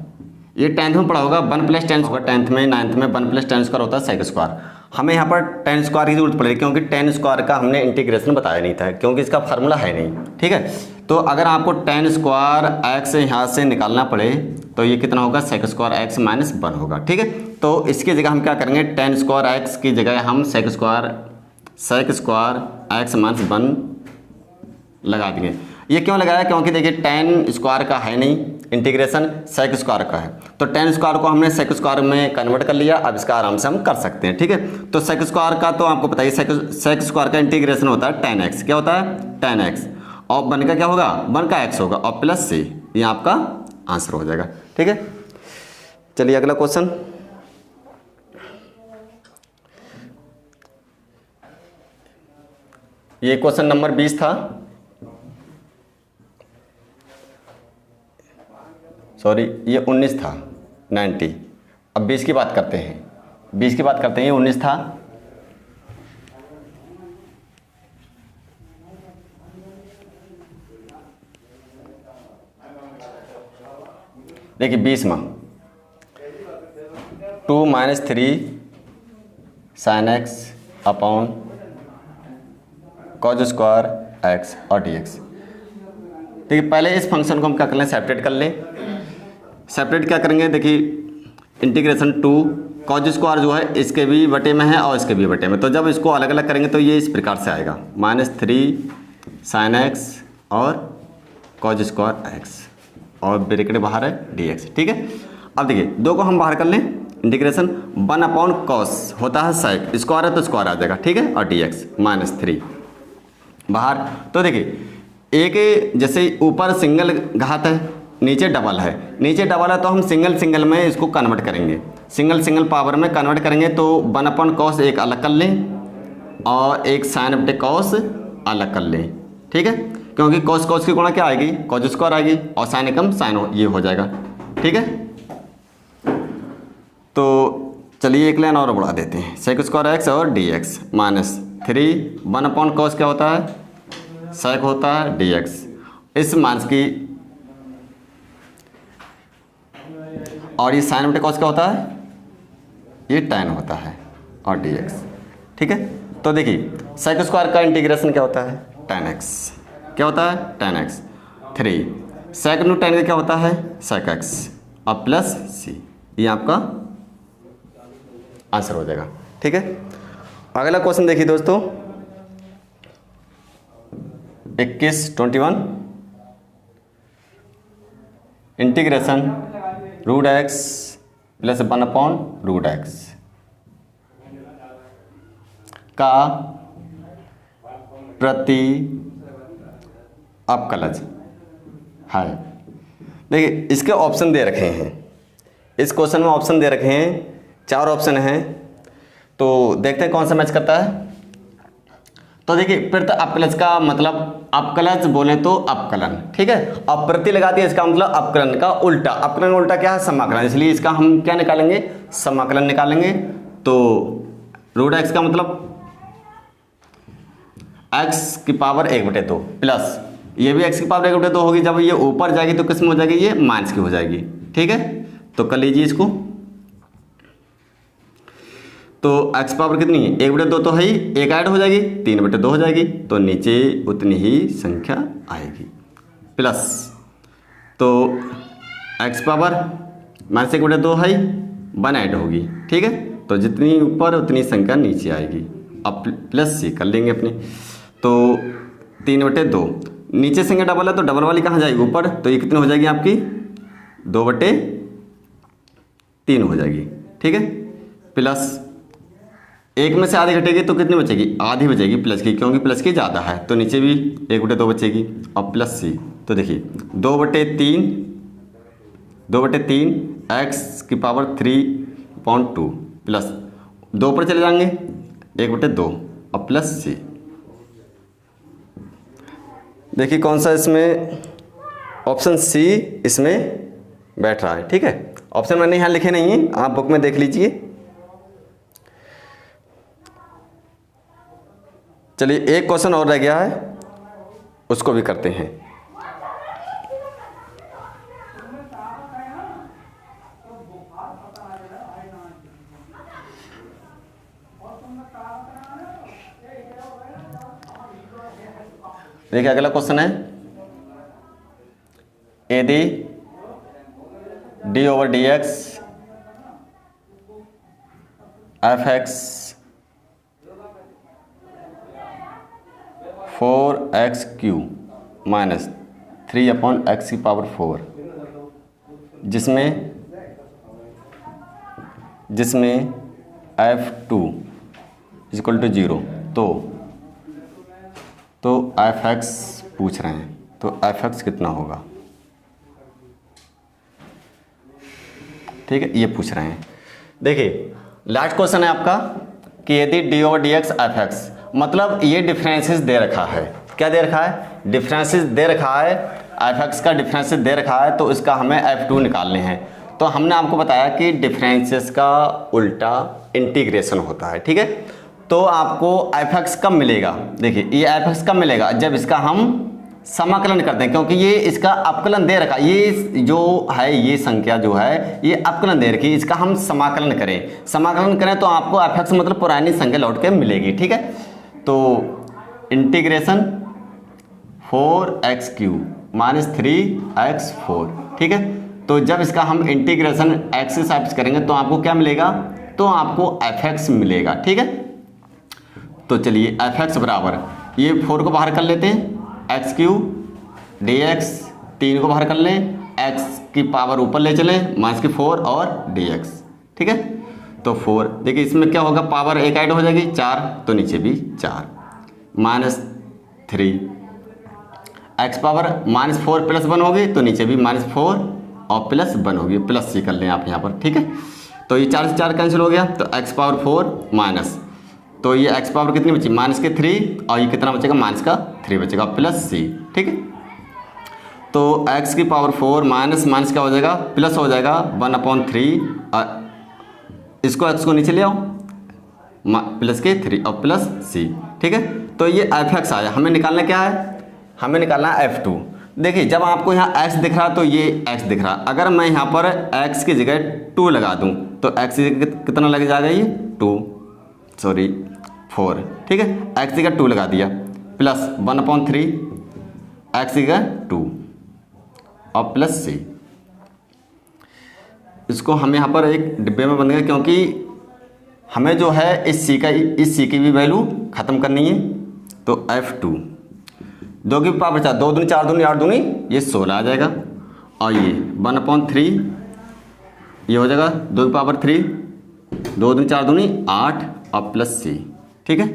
B: ये 10th में पढ़ा होगा 1 + tan स्क्वायर, 10th में 9th में 1 + tan स्क्वायर होता है sec स्क्वायर। हमें यहाँ पर tan स्क्वायर की जरूरत पड़ेगी क्योंकि tan स्क्वायर का हमने इंटीग्रेशन बताया नहीं था, क्योंकि इसका फार्मूला है नहीं, ठीक है। तो अगर आपको tan स्क्वायर x यहाँ से निकालना पड़े तो ये कितना होगा, sec स्क्वायर x - 1 होगा, ठीक है। तो इसकी जगह हम क्या करेंगे, tan स्क्वायर x की जगह हम sec स्क्वायर x - 1 लगा देंगे। ये क्यों लगाया, क्योंकि देखिए tan स्क्वायर का है नहीं, इंटीग्रेशन sec स्क्वायर का है, तो tan स्क्वायर को हमने sec स्क्वायर में कन्वर्ट कर लिया। अब इसका आराम से हम कर सकते हैं, ठीक है। तो sec स्क्वायर का तो आपको पता ही, sec स्क्वायर का इंटीग्रेशन होता है tan x, क्या होता है tan x, और 1 का क्या होगा, 1 का x होगा और प्लस c, ये आपका आंसर हो जाएगा, ठीक है। चलिए अगला क्वेश्चन, ये क्वेश्चन नंबर 20 था, सॉरी ये 19 था, 90। अब 20 की बात करते हैं, 20 की बात करते हैं, ये 19 था। देखिए 20 में 2 - 3 sin x upon cos square x और dx। देखिए पहले इस फंक्शन को हम क्या कर लें, सेपरेट कर लें। सेपरेट क्या करेंगे, देखिए इंटीग्रेशन 2 cos स्क्वायर जो है इसके भी बटे में है और इसके भी बटे में, तो जब इसको अलग अलग करेंगे तो ये इस प्रकार से आएगा -3 sin x और cos स्क्वायर x और ब्रैकेट बाहर है dx, ठीक है। अब देखिए दो को हम बाहर कर लें, इंटीग्रेशन 1/cos होता है sec, स्क्वायर है तो स्क्वायर आ जाएगा, ठीक है, और dx -3 बाहर। तो देखिए एक जैसे ऊपर सिंगल घात है, नीचे डबल है, नीचे डबल है तो हम सिंगल सिंगल में इसको कन्वर्ट करेंगे, सिंगल सिंगल पावर में कन्वर्ट करेंगे। तो 1/cos एक अलग कर लें और एक sin बटे cos अलग कर लें, ठीक है, क्योंकि cos cos की गुणा क्या आएगी, cos स्क्वायर आएगी और sin एकम sin ये हो जाएगा, ठीक है। तो चलिए एक लाइन और बढ़ा देते हैं, sec स्क्वायर x और dx -3 1/cos क्या होता है, sec होता है dx, इस माइनस की, और ये sin बटे cos क्या होता है, ये tan होता है और dx, ठीक है। तो देखिए sec स्क्वायर का इंटीग्रेशन क्या होता है, tan x, क्या होता है tan x, 3 sec नु tan का क्या होता है sec x और प्लस c, ये आपका आंसर हो जाएगा, ठीक है। अगला क्वेश्चन देखिए दोस्तों 21 इंटीग्रेशन √x + 1/√x का प्रति अपकलज है। देखिए इसके ऑप्शन दे रखे हैं, इस क्वेश्चन में ऑप्शन दे रखे हैं, 4 ऑप्शन हैं, तो देखते हैं कौन सा मैच करता है। तो देखिए प्रति अपकलज का मतलब अपकलज बोले तो अपकलन, ठीक है, और प्रति लगाती है इसका मतलब अपकलन का उल्टा, अपकलन का उल्टा क्या है, समाकलन, इसलिए इसका हम क्या निकालेंगे, समाकलन निकालेंगे। तो √x का मतलब x की पावर 1/2 प्लस ये भी x की पावर 1/2 होगी, जब ये ऊपर जाएगी तो किस में हो जाएगी, ये माइनस की हो जाएगी, ठीक है। तो कर लीजिए इसको, तो x पावर कितनी है 1/2 तो है ही, एक ऐड हो जाएगी 3/2 हो जाएगी, तो नीचे उतनी ही संख्या आएगी, प्लस तो x पावर -1/2 है, 1 ऐड होगी, ठीक है, तो जितनी ऊपर उतनी संख्या नीचे आएगी। अब प्लस सी कर लेंगे अपने, तो 3/2, नीचे संख्या डबल है तो डबल वाली कहाँ जाएगी, ऊपर, तो ये कितनी हो जाएगी आपकी 2/3 हो जाएगी, ठीक है। प्लस एक में से आधी घटेगी तो कितनी बचेगी, आधी बचेगी प्लस की, क्योंकि प्लस की ज़्यादा है, तो नीचे भी 1/2 बचेगी। और प्लस सी, तो देखिए 2/3 एक्स की पावर 3/2 प्लस 2 पर चले जाएंगे 1/2 और प्लस सी। देखिए कौन सा इसमें, ऑप्शन सी इसमें बैठ रहा है, ठीक है। ऑप्शन मैंने यहाँ लिखे नहीं है, आप बुक में देख लीजिए। चलिए एक क्वेश्चन और रह गया है, उसको भी करते हैं। देखिए अगला क्वेश्चन है, यदि d/dx f(x) 4x³ minus 3/x⁴ जिसमें f2 = 0, तो f(x) पूछ रहे हैं, तो f(x) कितना होगा, ठीक है, ये पूछ रहे हैं। देखिए लास्ट क्वेश्चन है आपका कि यदि d/dx f(x), मतलब ये डिफरेंसेस दे रखा है, क्या दे रखा है, डिफरेंसेस दे रखा है, f(x) का डिफरेंसेस दे रखा है, तो इसका हमें f2 निकालने हैं। तो हमने आपको बताया कि डिफरेंसेस का उल्टा इंटीग्रेशन होता है, ठीक है। तो आपको f(x) कब मिलेगा, देखिए ये f(x) कब मिलेगा, जब इसका हम समाकलन करते हैं, क्योंकि ये इसका अपकलन दे रखा, ये जो है ये संख्या जो है ये अपकलन दे रखी, इसका हम समाकलन करें तो आपको f(x) मतलब पुरानी संख्या लौट के मिलेगी, ठीक है। तो इंटीग्रेशन 4x³ माइनस 3x4, ठीक है। तो जब इसका हम इंटीग्रेशन x से साबित करेंगे तो आपको क्या मिलेगा, तो आपको f(x) मिलेगा, ठीक है। तो चलिए f(x) बराबर, ये 4 को बाहर कर लेते हैं, x³ dx, 3 को बाहर कर लें, x की पावर ऊपर ले चलें -4 और dx, ठीक है। तो 4, देखिए इसमें क्या होगा, पावर एक ऐड हो जाएगी 4, तो नीचे भी 4, -3 x पावर -4 + 1 होगी, तो नीचे भी -4 और +1 होगी, प्लस सी कर लें आप यहाँ पर, ठीक है। तो ये 4 से 4 कैंसिल हो गया, तो x पावर 4 माइनस, तो ये x पावर कितनी बची, -3, और ये कितना बचेगा, -3 बचेगा, प्लस सी, ठीक है। तो x की पावर 4 माइनस क्या हो जाएगा, प्लस हो जाएगा 1/3, इसको x को नीचे ले आओ, प्लस के 3 और प्लस सी, ठीक है। तो ये f(x) आया, हमें निकालना क्या है, हमें निकालना है f2। देखिए जब आपको यहाँ x दिख रहा तो ये x दिख रहा, अगर मैं यहाँ पर x की जगह 2 लगा दूँ तो x की जगह कितना लग जाएगा, ये 4, ठीक है। x की जगह 2 लगा दिया, प्लस 1/3 x की जगह 2 और प्लस सी। इसको हम यहाँ पर एक डिब्बे में बंद करें, क्योंकि हमें जो है इस सी की भी वैल्यू ख़त्म करनी है। तो f2 2 की पावर 4, 2 दूनी 4 दूनी 8 दूनी ये 16 आ जाएगा, और ये 1/3 ये हो जाएगा 2 की पावर 3, 2 दूनी 4 दूनी 8 और प्लस सी, ठीक है।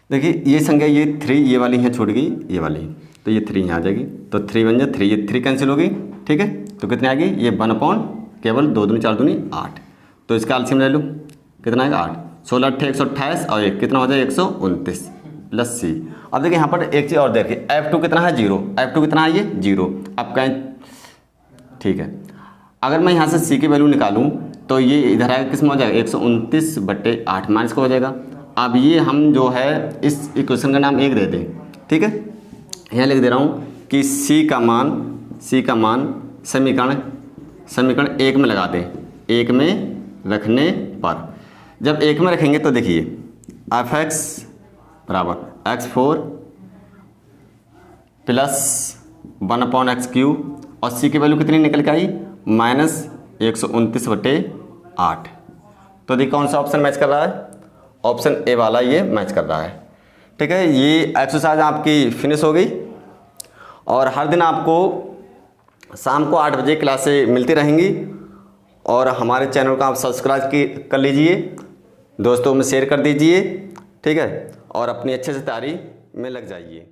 B: देखिए ये संख्या ये 3 ये वाली है छूट गई, ये वाली, तो ये 3 यहाँ आ जाएगी, तो 3 बन जाए 3, ये 3 कैंसिल होगी, ठीक है। तो कितनी आ गई, ये 1/ केवल 2 दूनी 4 दूनी 8, तो इसका एलसीएम ले लो, कितना आएगा 8, 16 8 128 और 1 कितना हो जाए 129 प्लस सी। अब देखिए यहाँ पर एक चीज़ और देखिए, f2 कितना है 0, f2 कितना है ये 0। अब कहें ठीक है, अगर मैं यहाँ से सी की वैल्यू निकालूँ तो ये इधर आएगा, किस में हो जाएगा 129/8 माइनस का हो जाएगा। अब ये हम जो है इस इक्वेशन का नाम 1 दे दें, ठीक है। यहाँ लिख दे रहा हूँ कि सी का मान समीकरण 1 में लगा दें, 1 में रखने पर जब एक में रखेंगे तो देखिए एफ एक्स बराबर x4 प्लस 1/x³ और c की वैल्यू कितनी निकल के आई -129/8। तो देखिए कौन सा ऑप्शन मैच कर रहा है, ऑप्शन ए वाला ये मैच कर रहा है। ठीक है, ये एक्सरसाइज आपकी फिनिश हो गई और हर दिन आपको शाम को 8 बजे क्लासें मिलती रहेंगी और हमारे चैनल को आप सब्सक्राइब कर लीजिए, दोस्तों में शेयर कर दीजिए। ठीक है, और अपनी अच्छे से तैयारी में लग जाइए।